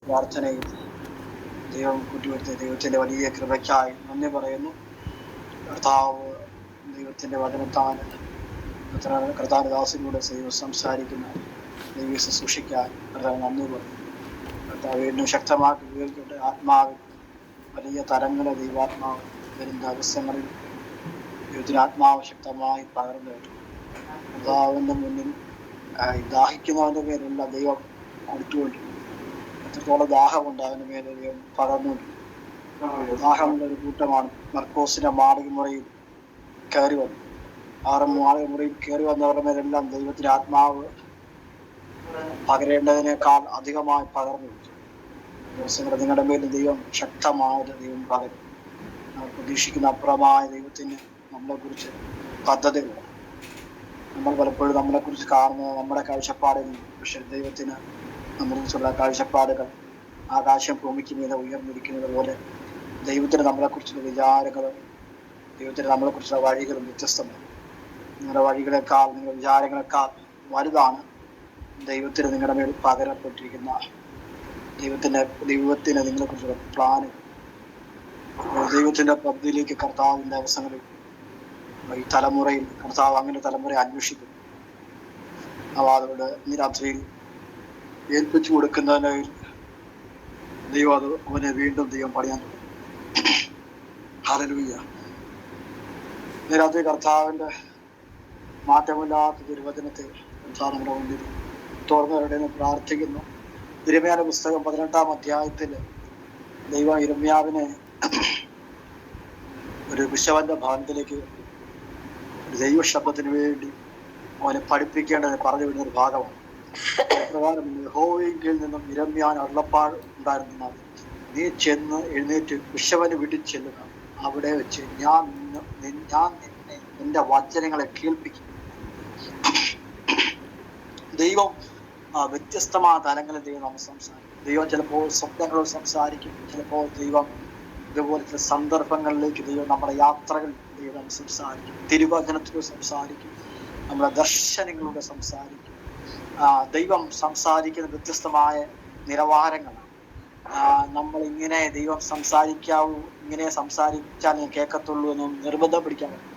പ്രാർത്ഥനയിൽ ദൈവം കൂട്ടിവരുത്തിയ ദൈവത്തിൻ്റെ വലിയ കൃപയ്ക്കായി നന്ദി പറയുന്നു. കർത്താവ് ദൈവത്തിൻ്റെ വചനത്താൽ കർത്താരദാസിലൂടെ ദൈവം സംസാരിക്കുന്ന ദൈവ ശുശ്രൂഷയ്ക്കായി കർത്താവ് നന്ദി പറയുന്നു. കർത്താവ് വീണ്ടും ശക്തമാക്കി ഉപയോഗിക്കട്ടെ. ആത്മാവിൽ വലിയ തരങ്ങളെ ദൈവാത്മാവ് വരുന്ന ദിവസങ്ങളിൽ ദൈവത്തിന് ആത്മാവ് ശക്തമായി പകർന്നു കിട്ടും. കർത്താവിൻ്റെ മുന്നിൽ ദാഹിക്കുന്നവൻ്റെ പേരെല്ലാം ദൈവം കൊടുത്തുകൊണ്ടിരിക്കും. എത്രത്തോളം ദാഹമുണ്ട് അവൻ്റെ മേലെ ദൈവം പകർന്നുകൊണ്ടിരിക്കും. ദാഹമുള്ള ഒരു കൂട്ടമാണ് മർക്കോസിന്റെ മാളികമുറിയിൽ കയറി വന്നു. 6 മാളികമുറിയിൽ കയറി വന്നവരുടെ മേലെല്ലാം ദൈവത്തിന്റെ ആത്മാവ് പകരേണ്ടതിനേക്കാൾ അധികമായി പകർന്നു കിട്ടും. ദിവസങ്ങളുടെ നിങ്ങളുടെ മേലും ദൈവം ശക്തമായത് ദൈവം പകരും. നമ്മൾ പ്രതീക്ഷിക്കുന്ന അപ്പുറമായ ദൈവത്തിന് നമ്മളെക്കുറിച്ച് പദ്ധതികളുണ്ട്. നമ്മൾ പലപ്പോഴും നമ്മളെക്കുറിച്ച് കാണുന്നത് നമ്മുടെ കാഴ്ചപ്പാടിൽ, പക്ഷെ ദൈവത്തിന് നമ്മളെക്കുറിച്ചുള്ള കാഴ്ചപ്പാടുകൾ ആകാശം ഭൂമിക്ക് മീതെ ഉയർന്നിരിക്കുന്നത് പോലെ ദൈവത്തിന് നമ്മളെക്കുറിച്ചുള്ള വിചാരങ്ങളും ദൈവത്തിന് നമ്മളെക്കുറിച്ചുള്ള വഴികളും വ്യത്യസ്തമാണ്. നിങ്ങളുടെ വഴികളെക്കാൾ, നിങ്ങളുടെ വിചാരങ്ങളെക്കാൾ വലുതാണ് ദൈവത്തിന് നിങ്ങളുടെ മേൽ പകരപ്പെട്ടിരിക്കുന്ന ദൈവത്തിന് നിങ്ങളെക്കുറിച്ചുള്ള പ്ലാന്. ദൈവത്തിന്റെ പദ്ധതിയിലേക്ക് കർത്താവിൻ്റെ അവസരങ്ങളിൽ ഈ തലമുറയിൽ കർത്താവ് അങ്ങനെ തലമുറയെ അന്വേഷിക്കും. അവരോട് ഇന്ന് രാത്രിയിൽ ഏൽപ്പിച്ചു കൊടുക്കുന്നതിന് ദൈവം അത് അവനെ വീണ്ടും ദൈവം പണിയാൻ തുടങ്ങും. ഹല്ലേലൂയ. ഇന്ന് രാത്രി കർത്താവിൻ്റെ മാറ്റമില്ലാത്ത തിരുവചനത്തെ കർത്താവ് നമ്മുടെ മുന്നിൽ തുറന്നവരുടെ പ്രാർത്ഥിക്കുന്നു. യിരെമ്യാവിന്റെ പുസ്തകം 18-ാം അധ്യായത്തിൽ ദൈവം യിരെമ്യാവിനെ ഒരു കുശവന്റെ ഭവനത്തിലേക്ക് ദൈവശബ്ദത്തിന് വേണ്ടി അവനെ പഠിപ്പിക്കേണ്ടത് പറഞ്ഞു വിടുന്ന ഒരു ഭാഗമാണ്. പ്രകാരം യഹോവയിൽ നിന്നും യിരെമ്യാവിന് അരുളപ്പാട് ഉണ്ടായിരുന്ന, നീ ചെന്ന് എഴുന്നേറ്റ് കുശവന് വീട്ടിൽ ചെല്ലുക, അവിടെ വെച്ച് ഞാൻ നിന്നെ എൻ്റെ വചനങ്ങളെ കേൾപ്പിക്കും. ദൈവം വ്യത്യസ്തമായ തലങ്ങളിൽ ദൈവം നമ്മൾ സംസാരിക്കും. ദൈവം ചിലപ്പോൾ സ്വപ്നങ്ങളോട് സംസാരിക്കും, ചിലപ്പോൾ ദൈവം ഇതുപോലെ ചില സന്ദർഭങ്ങളിലേക്ക് ദൈവം നമ്മുടെ യാത്രകൾ ദൈവം സംസാരിക്കും, തിരുവചനത്തിലൂടെ സംസാരിക്കും, നമ്മുടെ ദർശനങ്ങളിലൂടെ സംസാരിക്കും. ദൈവം സംസാരിക്കുന്ന വ്യത്യസ്തമായ നിലവാരങ്ങളാണ്. നമ്മൾ ഇങ്ങനെ ദൈവം സംസാരിക്കാവൂ, ഇങ്ങനെ സംസാരിച്ചാൽ ഞാൻ കേൾക്കത്തുള്ളൂ എന്നും നിർബന്ധം പിടിക്കാൻ പറ്റും.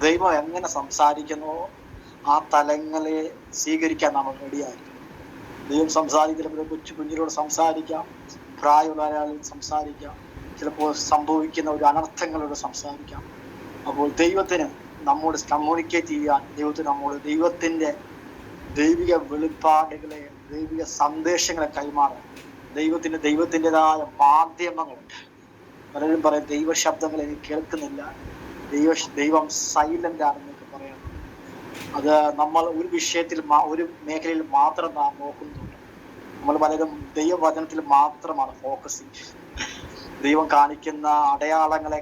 ദൈവം എങ്ങനെ സംസാരിക്കുന്നോ ആ തലങ്ങളെ സ്വീകരിക്കാൻ നമ്മൾ റെഡിയായിരിക്കും. ദൈവം സംസാരിക്കുന്നപ്പോൾ കൊച്ചു കുഞ്ഞിനോട് സംസാരിക്കാം, പ്രായമുള്ള ഒരാളിൽ സംസാരിക്കാം, ചിലപ്പോൾ സംഭവിക്കുന്ന ഒരു അനർത്ഥങ്ങളോട് സംസാരിക്കാം. അപ്പോൾ ദൈവത്തിന് നമ്മോട് കമ്മ്യൂണിക്കേറ്റ് ചെയ്യാൻ, ദൈവത്തിന് നമ്മോട് ദൈവത്തിൻ്റെ ദൈവിക വെളിപ്പാടുകളെ, ദൈവിക സന്ദേശങ്ങളെ കൈമാറാൻ ദൈവത്തിൻ്റെതായ മാധ്യമങ്ങളുണ്ട്. പലരും പറയും ദൈവശബ്ദങ്ങൾ എനിക്ക് കേൾക്കുന്നില്ല, ദൈവം സൈലന്റ് ആണെന്നൊക്കെ പറയാം. അത് നമ്മൾ ഒരു വിഷയത്തിൽ, ഒരു മേഖലയിൽ മാത്രം നാം നോക്കുന്നുണ്ട്. നമ്മൾ പലരും ദൈവവചനത്തിൽ മാത്രമാണ് ഫോക്കസിങ്. ദൈവം കാണിക്കുന്ന അടയാളങ്ങളെ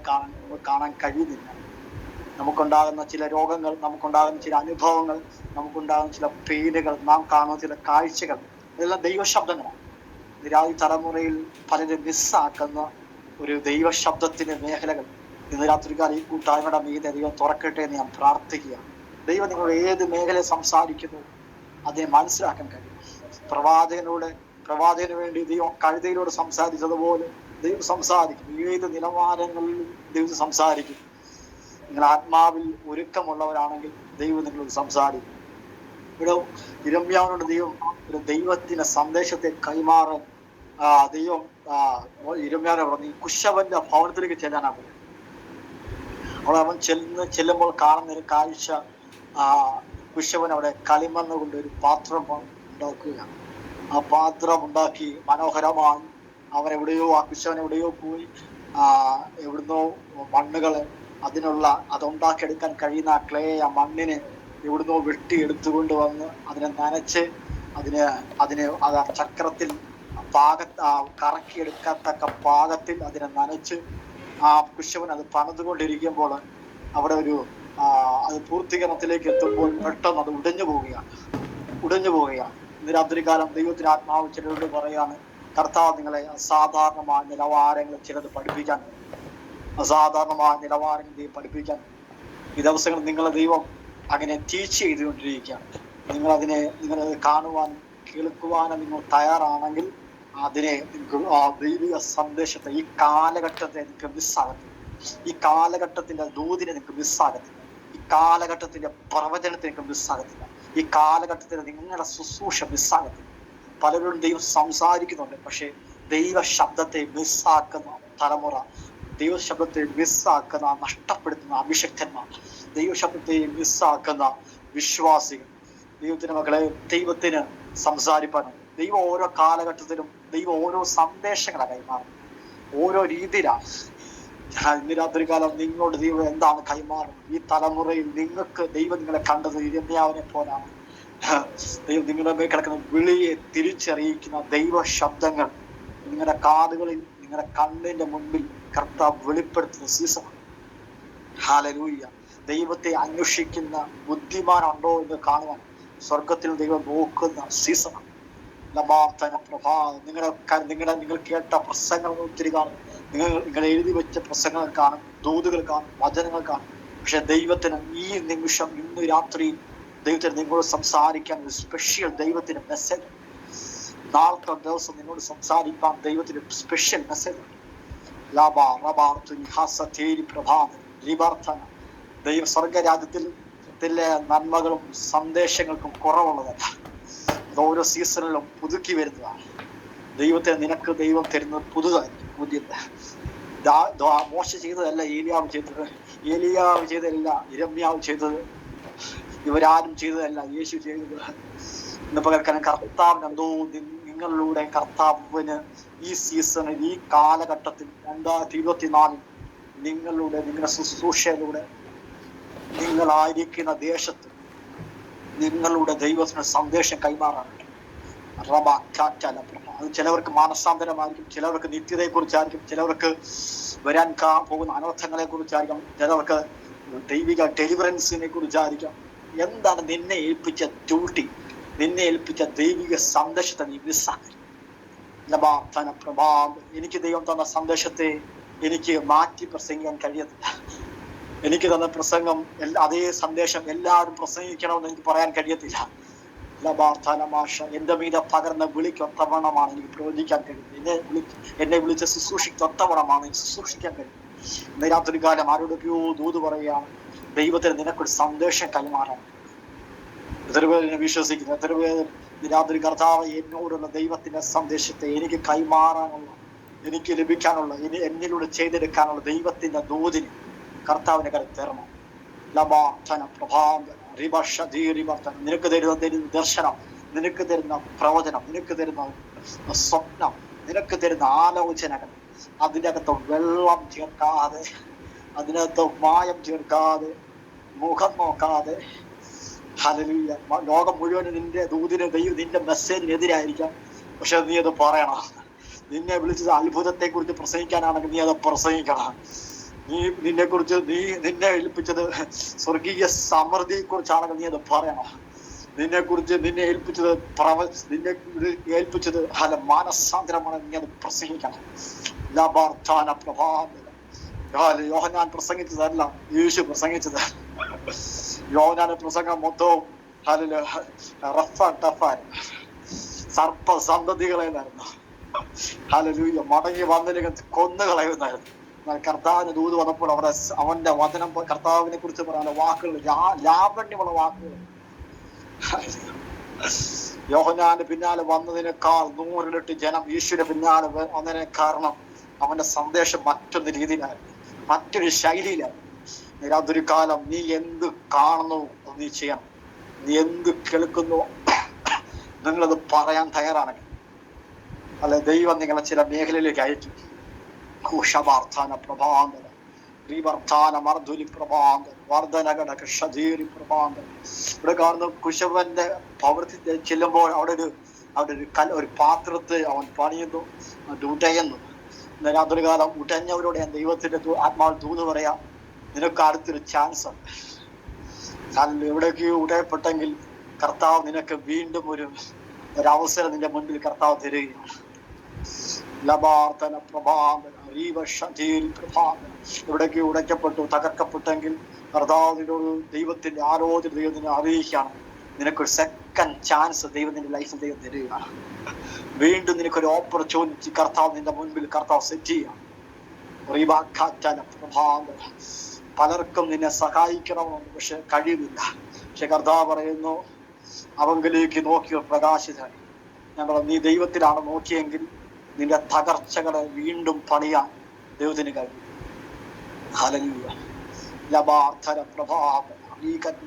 കാണാൻ കഴിയുന്നില്ല. നമുക്കുണ്ടാകുന്ന ചില രോഗങ്ങൾ, നമുക്കുണ്ടാകുന്ന ചില അനുഭവങ്ങൾ, നമുക്കുണ്ടാകുന്ന ചില പെയിനുകൾ, നാം കാണുന്ന ചില കാഴ്ചകൾ, ഇതെല്ലാം ദൈവശബ്ദങ്ങളാണ്. നിരാതി തലമുറയിൽ പലരും മിസ്സാക്കുന്ന ഒരു ദൈവശബ്ദത്തിന്റെ മേഖലകൾ ഇന്ന് രാത്രികാലം ഈ കൂട്ടായ്മയുടെ മീതെ ദൈവം തുറക്കട്ടെ എന്ന് ഞാൻ പ്രാർത്ഥിക്കുക. ദൈവം നിങ്ങൾ ഏത് മേഖല സംസാരിക്കുന്നു അതിനെ മനസ്സിലാക്കാൻ കഴിയും. പ്രവാചകന് വേണ്ടി ദൈവം കഴുതയിലൂടെ സംസാരിച്ചതുപോലെ ദൈവം സംസാരിക്കും. ഏത് നിലവാരങ്ങളിൽ ദൈവം സംസാരിക്കും. നിങ്ങൾ ആത്മാവിൽ ഒരുക്കമുള്ളവരാണെങ്കിൽ ദൈവം നിങ്ങളോട് സംസാരിക്കും. ഇവിടെ യിരെമ്യാവിനോട് ദൈവം ഒരു ദൈവത്തിന്റെ സന്ദേശത്തെ കൈമാറാൻ ദൈവം യിരെമ്യാവിനെ പറഞ്ഞു, കുശവന്റെ ഭവനത്തിലേക്ക് ചെല്ലാനാണ്. അവിടെ അവൻ ചെല്ലുമ്പോൾ കാണുന്ന ഒരു കാഴ്ച, കുശവൻ അവിടെ കളിമണ്ണ് കൊണ്ട് ഒരു പാത്രം ഉണ്ടാക്കുകയാണ്. ആ പാത്രം ഉണ്ടാക്കി മനോഹരമായി അവൻ ആ കുശവൻ എവിടെയോ പോയി എവിടുന്നോ മണ്ണുകള് അതുണ്ടാക്കിയെടുക്കാൻ കഴിയുന്ന ആ ക്ലേ, ആ മണ്ണിനെ എവിടുന്നോ വെട്ടിയെടുത്തുകൊണ്ട് വന്ന് അതിനെ നനച്ച് അതിനെ ചക്രത്തിൽ കറക്കിയെടുക്കത്തക്ക പാകത്തിൽ അതിനെ നനച്ച് ആ കുശവൻ അത് പണിതുകൊണ്ടിരിക്കുമ്പോൾ അവിടെ അത് പൂർത്തീകരണത്തിലേക്ക് എത്തുമ്പോൾ പെട്ടെന്ന് അത് ഉടഞ്ഞു പോവുകയാണ്. ഇന്ന് രാത്രികാലം ദൈവത്തിന് ആത്മാവ് ചിലരോട് പറയാണ്, കർത്താവ് നിങ്ങളെ അസാധാരണമായ നിലവാരങ്ങൾ ചിലത് പഠിപ്പിക്കാൻ, ഈ ദിവസങ്ങൾ നിങ്ങളെ ദൈവം അങ്ങനെ ടീച്ച് ചെയ്തുകൊണ്ടിരിക്കുകയാണ്. നിങ്ങളത് കാണുവാനും കേൾക്കുവാനും നിങ്ങൾ തയ്യാറാണെങ്കിൽ അതിനെ ദൈവിക സന്ദേശത്തെ ഈ കാലഘട്ടത്തെ നിങ്ങൾക്ക് മിസ്സാകത്തില്ല. ഈ കാലഘട്ടത്തിന്റെ ദൂതിനെ നിങ്ങൾക്ക് മിസ്സാകത്തില്ല. ഈ കാലഘട്ടത്തിന്റെ പ്രവചനത്തെ നിങ്ങൾക്ക് മിസ്സാകത്തില്ല. ഈ കാലഘട്ടത്തിന് നിങ്ങളുടെ ശുശ്രൂഷ മിസ്സാകത്തില്ല. പലരും ദൈവം സംസാരിക്കുന്നുണ്ട്, പക്ഷെ ദൈവ ശബ്ദത്തെ മിസ്സാക്കുന്ന തലമുറ, ദൈവശബ്ദത്തെ മിസ്സാക്കുന്ന നഷ്ടപ്പെടുത്തുന്ന അഭിഷക്തന്മാർ, ദൈവശബ്ദത്തെ മിസ്സാക്കുന്ന വിശ്വാസികൾ, ദൈവത്തിന്റെ മക്കളെ ദൈവത്തിന് സംസാരിപ്പാനും ദൈവം ഓരോ കാലഘട്ടത്തിലും ദൈവം ഓരോ സന്ദേശങ്ങളാണ് കൈമാറുന്നത്, ഓരോ രീതിയിലാണ്. ഇന്ന് രാത്രി കാലം നിങ്ങളോട് ദൈവം എന്താണ് കൈമാറുന്നത്? ഈ തലമുറയിൽ നിങ്ങൾക്ക് ദൈവം നിങ്ങളെ കണ്ടത് ഇരമ്യാവിനെ പോലാണ്. ദൈവം നിങ്ങളുടെ മേൽ കിടക്കുന്ന വിളിയെ തിരിച്ചറിയിക്കുന്ന ദൈവ ശബ്ദങ്ങൾ നിങ്ങളുടെ കാതുകളിൽ, നിങ്ങളുടെ കണ്ണിന്റെ മുൻപിൽ കർത്താവ് വെളിപ്പെടുത്തുന്ന സീസൺ. ഹല്ലേലൂയ. ദൈവത്തെ അന്വേഷിക്കുന്ന ബുദ്ധിമാനുണ്ടോ എന്ന് കാണുവാൻ സ്വർഗത്തിൽ ദൈവം നോക്കുന്ന സീസൺ. നിങ്ങൾ കേട്ട പ്രസംഗങ്ങൾ ഒത്തിരി കാണും, നിങ്ങൾ എഴുതി വെച്ച പ്രസംഗങ്ങൾ കാണും, ദൂതുകൾ കാണും, വചനങ്ങൾ കാണും. പക്ഷെ ദൈവത്തിന് ഈ നിമിഷം, ഇന്ന് രാത്രി ദൈവത്തിന് നിങ്ങളോട് സംസാരിക്കാൻ ഒരു സ്പെഷ്യൽ ദൈവത്തിന് മെസ്സേജ്. നാളത്തെ ദിവസം നിങ്ങളോട് സംസാരിക്കാൻ ദൈവത്തിന് സ്പെഷ്യൽ മെസ്സേജ്. ദൈവ സ്വർഗരാജ്യത്തിൽ നന്മകളും സന്ദേശങ്ങൾക്കും കുറവുള്ളതല്ല. അത് ഓരോ സീസണിലും പുതുക്കി വരുന്നതാണ്. ദൈവത്തെ നിനക്ക് ദൈവം തരുന്നത് പുതുതായിരിക്കും, പുതിയത്. മോശ ചെയ്തതല്ല ഏലിയാവ് ചെയ്തത്, ഏലിയാവ് ചെയ്തതല്ല ഇരമ്യാവ് ചെയ്തത്, ഇവരാരും ചെയ്തതല്ല യേശു ചെയ്തത്. ഇന്ന് പകർക്കാൻ കർത്താവിന് എന്തോ നിങ്ങളിലൂടെ കർത്താവിന് ഈ സീസണിൽ, ഈ കാലഘട്ടത്തിൽ 2024 നിങ്ങളുടെ ശുശ്രൂഷയിലൂടെ, നിങ്ങളായിരിക്കുന്ന ദേശത്ത് നിങ്ങളുടെ ദൈവത്തിന് സന്ദേശം കൈമാറാനുണ്ട്. അത് ചിലവർക്ക് മാനസാന്തരമായിരിക്കും, ചിലവർക്ക് നിത്യതയെ കുറിച്ചായിരിക്കും, ചിലവർക്ക് വരാൻ പോകുന്ന അനർത്ഥങ്ങളെ കുറിച്ചായിരിക്കും, ചിലവർക്ക് ദൈവിക ഡെലിവറൻസിനെ കുറിച്ചായിരിക്കും. എന്താണ് നിന്നെ ഏൽപ്പിച്ച ഡ്യൂട്ടി, നിന്നെ ഏൽപ്പിച്ച ദൈവിക സന്ദേശത്തെ നീ മിസ്സാക്കരുത്. എനിക്ക് ദൈവം തന്ന സന്ദേശത്തെ എനിക്ക് മാറ്റി പ്രസംഗിക്കാൻ കഴിയത്തില്ല. എനിക്ക് തന്ന പ്രസംഗം, അതേ സന്ദേശം എല്ലാവരും പ്രസംഗിക്കണമെന്ന് എനിക്ക് പറയാൻ കഴിയത്തില്ല. എന്റെ മീതെ പകർന്ന വിളിക്കൊത്തവണമാണ് എനിക്ക് പ്രവചിക്കാൻ കഴിയുന്നത്. എന്നെ വിളിച്ച ശുശ്രൂഷിക്കൊത്തവണമാണ് എനിക്ക് ശുശ്രൂഷിക്കാൻ കഴിയുന്നത്. ഇന്ന് രാത്രി കാലം ആരോടൊക്കെയോ ദൂത് പറയുകയാണ്, ദൈവത്തിന് നിനക്കൊരു സന്ദേശം കൈമാറാൻ. എത്ര പേര് വിശ്വസിക്കുന്നു? എത്ര പേര് രാത്രി കർത്താവ് എന്നോടുള്ള ദൈവത്തിന്റെ സന്ദേശത്തെ എനിക്ക് കൈമാറാനുള്ള, എനിക്ക് ലഭിക്കാനുള്ള, എന്നിലൂടെ ചെയ്തെടുക്കാനുള്ള ദൈവത്തിന്റെ ദൂതിന് കർത്താവിനെ കരുതി തരണം. നിനക്ക് തരുന്ന ദർശനം, നിനക്ക് തരുന്ന പ്രവചനം, നിനക്ക് തരുന്ന സ്വപ്നം, നിനക്ക് തരുന്ന ആലോചനകൾ, അതിനകത്ത് വെള്ളം ചേർക്കാതെ, അതിനകത്ത് മായം ചേർക്കാതെ, മുഖം നോക്കാതെ, ഹല്ലേലൂയ. ലോകം മുഴുവൻ നിന്റെ ദൂതിന്, നിന്റെ മെസ്സേജിനെതിരായിരിക്കാം, പക്ഷെ നീ അത് പറയണം. നിന്നെ വിളിച്ചത് അത്ഭുതത്തെ കുറിച്ച് പ്രസംഗിക്കാനാണെങ്കിൽ നീ അത് പ്രസംഗിക്കണം. നിന്നെ ഏൽപ്പിച്ചത് സ്വർഗീയ സമൃദ്ധിയെ കുറിച്ചാണെങ്കിൽ നീ അത് പറയണം. നിന്നെ ഏൽപ്പിച്ചത് മാനസാന്തരമാണ്, നീ അത് പ്രസംഗിക്കണം. യോഹന്നാൻ പ്രസംഗിച്ചതല്ല യേശു പ്രസംഗിച്ചത്. യോഹന്നാന്റെ പ്രസംഗം മൊത്തവും സർപ്പ സന്തതികളായിരുന്നു. ഹല്ലേലൂയ. മടങ്ങി വന്നില്ലെങ്കിൽ കൊന്നുകളയുന്നായിരുന്നു. കർത്താവിന് ദൂത് വന്നപ്പോൾ അവന്റെ വചനം, കർത്താവിനെ കുറിച്ച് പറയാനുള്ള വാക്കുകൾ, ലാവണ്യമുള്ള വാക്കുകൾ. യോഹന്നാന്റെ പിന്നാലെ വന്നതിനേക്കാൾ 100 ഇരട്ടി ജനം യേശുവിന്റെ പിന്നാലെ വന്നതിനെ കാരണം അവന്റെ സന്ദേശം മറ്റൊരു രീതിയിലായിരുന്നു, മറ്റൊരു ശൈലിയിലായിരുന്നു. രാത്രി കാലം നീ എന്ത് കാണുന്നു നീ ചെയ്യണം. നീ എന്ത് കേൾക്കുന്നു നിങ്ങളത് പറയാൻ തയ്യാറാണെങ്കിൽ, അല്ലെ ദൈവം നിങ്ങളെ ചില മേഖലയിലേക്ക് അയച്ചു. ഘോഷവാർത്ഥാന പ്രഭാന്തര ശ്രീവർത്താന മർദ്ദുലി പ്രഭാന്തര വർദ്ധനഘടക ഷധീരി പ്രഭാന്തര. ഇവിടെ കാണുന്ന കുശവന്റെ പ്രവൃത്തി ചെല്ലുമ്പോൾ അവിടെ ഒരു പാത്രത്തെ അവൻ പണിയുന്നു, അത് ഉടയുന്നു. രാത്രി കാലം ഉടഞ്ഞവരോട് ഞാൻ ദൈവത്തിന്റെ ആത്മാവ് ദൂത് പറയാം, നിനക്ക് അടുത്തൊരു ചാൻസ് ഉണ്ട്. എവിടേക്ക് ഉടയപ്പെട്ടെങ്കിൽ കർത്താവ് നിനക്ക് വീണ്ടും ഒരു അവസരം നിന്റെ മുൻപിൽ കർത്താവ് തരികയാണ്. എവിടേക്ക് ഉടയ്ക്കപ്പെട്ടു, തകർക്കപ്പെട്ടെങ്കിൽ കർത്താവിനോട് ദൈവത്തിന്റെ ആലോചന ദൈവത്തിനെ അറിയിക്കുകയാണ്. നിനക്കൊരു സെക്കൻഡ് ചാൻസ് ദൈവം നിന്റെ ലൈഫിൽ ദൈവം തരികയാണ്. വീണ്ടും നിനക്കൊരു ഓപ്പർച്യൂണിറ്റി കർത്താവ് നിന്റെ മുൻപിൽ കർത്താവ് സെറ്റ് ചെയ്യുകയാണ്. പലർക്കും നിന്നെ സഹായിക്കണമെന്ന് പക്ഷെ കഴിയുന്നില്ല. പക്ഷെ കർത്താവ് പറയുന്നു, അവങ്കിലേക്ക് നോക്കിയ പ്രകാശിതനായി. ഞാൻ പറഞ്ഞു, നീ ദൈവത്തിലാണ് നോക്കിയെങ്കിൽ നിന്റെ തകർച്ചകളെ വീണ്ടും പണിയാൻ ദൈവത്തിന് കഴിയും. ഹല്ലേലൂയ.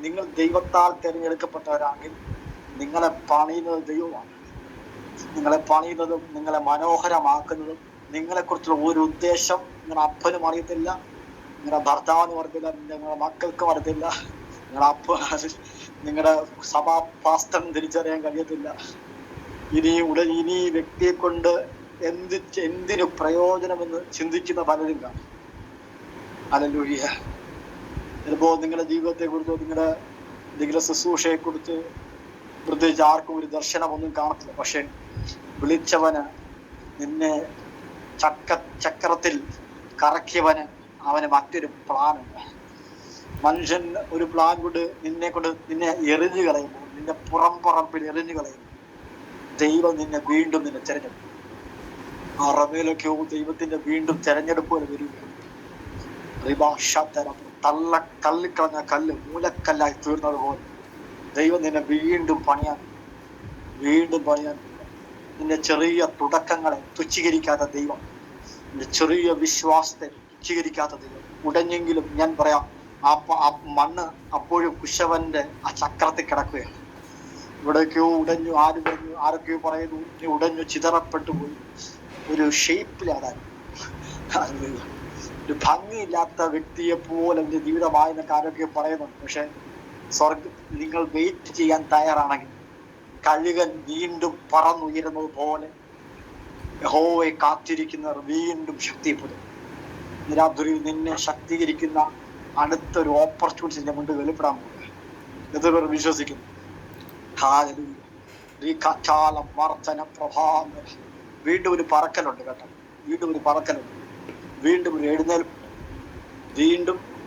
നിങ്ങൾ ദൈവത്താൽ തിരഞ്ഞെടുക്കപ്പെട്ടവരാണെങ്കിൽ നിങ്ങളെ പണിയുന്നത് ദൈവമാണ്. നിങ്ങളെ പണിയുന്നതും നിങ്ങളെ മനോഹരമാക്കുന്നതും നിങ്ങളെക്കുറിച്ചുള്ള ഒരു ഉദ്ദേശം നിങ്ങളുടെ അപ്പനും അറിയത്തില്ല, നിങ്ങളുടെ ഭർത്താവിനും അറിയത്തില്ല, നിങ്ങളുടെ മക്കൾക്കും അറിയത്തില്ല, നിങ്ങളുടെ സഭാ പാസ്റ്ററിനും തിരിച്ചറിയാൻ കഴിയത്തില്ല. ഇനി വ്യക്തിയെ കൊണ്ട് എന്തിനു പ്രയോജനമെന്ന് ചിന്തിക്കുന്ന പലരും കാണും. ഹല്ലേലൂയ. ചിലപ്പോൾ നിങ്ങളുടെ ജീവിതത്തെ കുറിച്ചോ നിങ്ങളുടെ ശുശ്രൂഷയെ കുറിച്ച് പ്രത്യേകിച്ച് ആർക്കും ഒരു ദർശനമൊന്നും കാണത്തില്ല. പക്ഷെ വിളിച്ചവന്, നിന്നെ ചക്രത്തിൽ കറക്കിയവന്, അവന് മറ്റൊരു പ്ലാനുണ്ട്. മനുഷ്യൻ ഒരു പ്ലാൻ കൊണ്ട് നിന്നെ എറിഞ്ഞു കളയുമ്പോൾ, നിന്നെ പുറംപറമ്പിൽ എറിഞ്ഞു കളയുമ്പോൾ, ദൈവം നിന്നെ വീണ്ടും തിരഞ്ഞെടുക്കും. ആ റമയിലൊക്കെയോ ദൈവത്തിന്റെ വീണ്ടും തിരഞ്ഞെടുപ്പുകൾ വരികയാണ്. തള്ളിക്കളഞ്ഞ കല്ല് മൂലക്കല്ലായി തീർന്നത് പോലെ ദൈവം നിന്നെ വീണ്ടും പണിയാൻ. നിന്റെ ചെറിയ തുടക്കങ്ങളെ തുച്ഛീകരിക്കാത്ത ദൈവം, നിന്റെ ചെറിയ വിശ്വാസത്തെ തുച്ഛീകരിക്കാത്ത ദൈവം. ഉടഞ്ഞെങ്കിലും ഞാൻ പറയാം, ആ മണ്ണ് അപ്പോഴും കുശവന്റെ ആ ചക്രത്തിൽ കിടക്കുകയാണ്. ഇവിടേക്കോ ഉടഞ്ഞു, ആരൊക്കെയോ പറയുന്നു നീ ഉടഞ്ഞു, ചിതറപ്പെട്ടു പോയി, ഒരു ഷേപ്പിലാകാൻ. ഒരു ഭംഗിയില്ലാത്ത വ്യക്തിയെ പോലെ എന്റെ ജീവിതമായെന്നൊക്കെ ആരൊക്കെ പറയുന്നുണ്ട്. പക്ഷെ നിങ്ങൾ വെയിറ്റ് ചെയ്യാൻ തയ്യാറാണെങ്കിൽ കഴുകൻ വീണ്ടും പറന്നുയരുന്നത് പോലെ യഹോവയെ കാത്തിരിക്കുന്നവർ വീണ്ടും ശക്തിപ്പെടും. നിരാധുരി നിന്നെ ശക്തീകരിക്കുന്ന അടുത്തൊരു ഓപ്പർച്യൂണിറ്റി നിന്റെ മുന്നിൽ വെളിപ്പെടാൻ പോകുക. എത്ര പേർ വിശ്വസിക്കുന്നു? വീണ്ടും ഒരു പറക്കലുണ്ട് കേട്ടോ. വീണ്ടും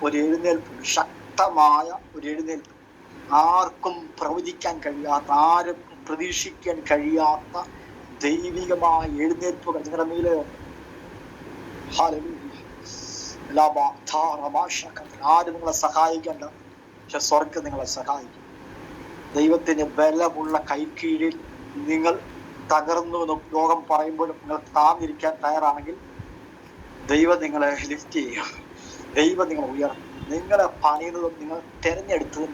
ഒരു എഴുന്നേൽപ്പ്, ശക്തമായ ഒരു എഴുന്നേൽപ്പ്. ആർക്കും പ്രവചിക്കാൻ കഴിയാത്ത, ആർക്കും പ്രതീക്ഷിക്കാൻ കഴിയാത്ത ദൈവികമായ എഴുന്നേൽപ്പുകൾ നിങ്ങളുടെ മേലെയുണ്ട്. ആരും നിങ്ങളെ സഹായിക്കണ്ട, പക്ഷെ സ്വർഗ്ഗം നിങ്ങളെ സഹായിക്കും. ദൈവത്തിന്റെ ബലമുള്ള കൈക്കീഴിൽ നിങ്ങൾ തകർന്നു എന്ന് ലോകം പറയുമ്പോഴും നിങ്ങൾ താന്നിരിക്കാൻ തയ്യാറാണെങ്കിൽ ദൈവം നിങ്ങളെ ലിഫ്റ്റ് ചെയ്യുക, ദൈവം നിങ്ങളെ ഉയർത്തും. നിങ്ങളെ പണിയുന്നതും നിങ്ങൾ തിരഞ്ഞെടുത്തതും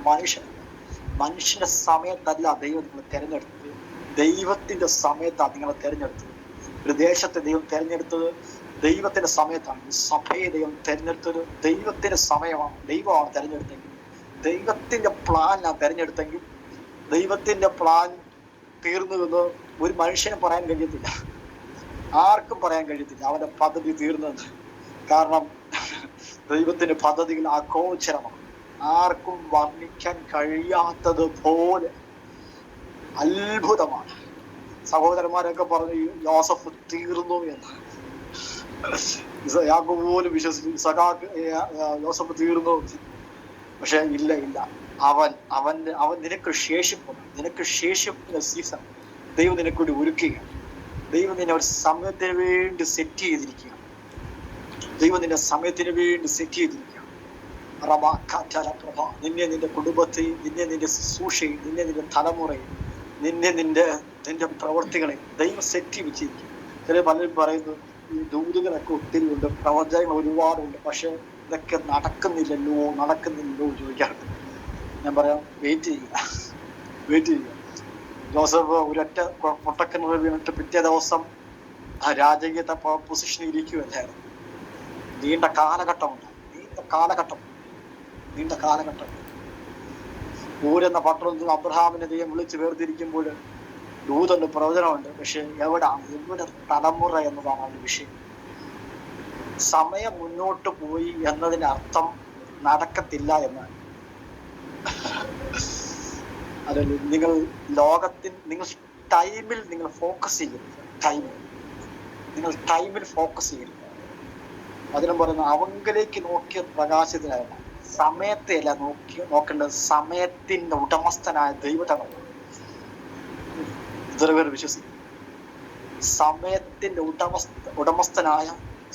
മനുഷ്യന്റെ സമയത്തല്ല ദൈവം നിങ്ങൾ തിരഞ്ഞെടുത്തത്, ദൈവത്തിന്റെ സമയത്താണ് നിങ്ങളെ തിരഞ്ഞെടുത്തത്. ഒരു ദേശത്തെ ദൈവം തിരഞ്ഞെടുത്തത് ദൈവത്തിന്റെ സമയത്താണ്. സഭയെ ദൈവം തിരഞ്ഞെടുത്തത് ദൈവത്തിന്റെ സമയമാണ്. ദൈവമാണ് തിരഞ്ഞെടുത്തെങ്കിൽ, ദൈവത്തിന്റെ പ്ലാനാണ് തിരഞ്ഞെടുത്തെങ്കിൽ, ദൈവത്തിന്റെ പ്ലാൻ തീർന്നു എന്ന് ഒരു മനുഷ്യനും പറയാൻ കഴിയത്തില്ല, ആർക്കും പറയാൻ കഴിയത്തില്ല അവന്റെ പദ്ധതി തീർന്നത്. കാരണം ദൈവത്തിന്റെ പദ്ധതികൾ അഗോചരമാണ്, ആർക്കും വർണ്ണിക്കാൻ കഴിയാത്തത് പോലെ അത്ഭുതമാണ്. സഹോദരന്മാരൊക്കെ പറഞ്ഞു യോസഫ് തീർന്നു എന്ന്. യാക്കോബ് പോലും വിശ്വസിച്ചു യോസഫ് തീർന്നു. പക്ഷെ ഇല്ല, അവൻ നിനക്ക് ശേഷിപ്പുള്ള സീസൺ ദൈവം നിനക്കൂടി ഒരുക്കുകയാണ്. ദൈവം നിന്നെ ഒരു സമയത്തിന് വേണ്ടി സെറ്റ് ചെയ്തിരിക്കുകയാണ്. നിന്നെ നിന്റെ കുടുംബത്തെയും, നിന്നെ നിന്റെ ശുശ്രൂഷയും, നിന്നെ നിന്റെ തലമുറയും, നിന്റെ പ്രവർത്തികളെയും ദൈവം സെറ്റ് വെച്ചിരിക്കും. പലരും പറയുന്നു ഈ ദൂതുകളൊക്കെ ഒത്തിരി ഉണ്ട്, പ്രവചനങ്ങൾ ഒരുപാടുണ്ട്, പക്ഷെ ഇതൊക്കെ നടക്കുന്നില്ലല്ലോ ചോദിക്കാറുണ്ട്. ഞാൻ പറയാം, വെയിറ്റ് ചെയ്യുക. ജോസഫ് ഒരൊറ്റ പൊട്ടക്കിണർ വീണിട്ട് പിറ്റേ ദിവസം ആ രാജകീയത്തെ പൊസിഷനിൽ ഇരിക്കുകയല്ലായിരുന്നു. നീണ്ട കാലഘട്ടം. ഊരെന്ന പട്ടണത്തിൽ അബ്രഹാമിനെ ദൈവം വിളിച്ച് വേർതിരിക്കുമ്പോൾ ദൂതുണ്ട്, പ്രവചനമുണ്ട്, പക്ഷെ എവിടെ തലമുറ എന്നതാണ് അതിന്റെ വിഷയം. സമയം മുന്നോട്ട് പോയി എന്നതിന്റെ അർത്ഥം നടക്കത്തില്ല എന്നാണ്. അതല്ല, നിങ്ങൾ ടൈമിൽ നിങ്ങൾ ഫോക്കസ് ചെയ്യരുത്. ടൈമിൽ ഫോക്കസ് ചെയ്യരുത്. അതിനും പറയുന്ന അവങ്കിലേക്ക് നോക്കിയ പ്രകാശത്തിലായിരുന്നു. സമയത്തെ അല്ല നോക്കേണ്ടത്, സമയത്തിന്റെ ഉടമസ്ഥനായ ദൈവത്തെ നോക്കണം. ഇതൊരു പേര് വിശ്വസിക്കും. സമയത്തിന്റെ ഉടമസ്ഥനായ,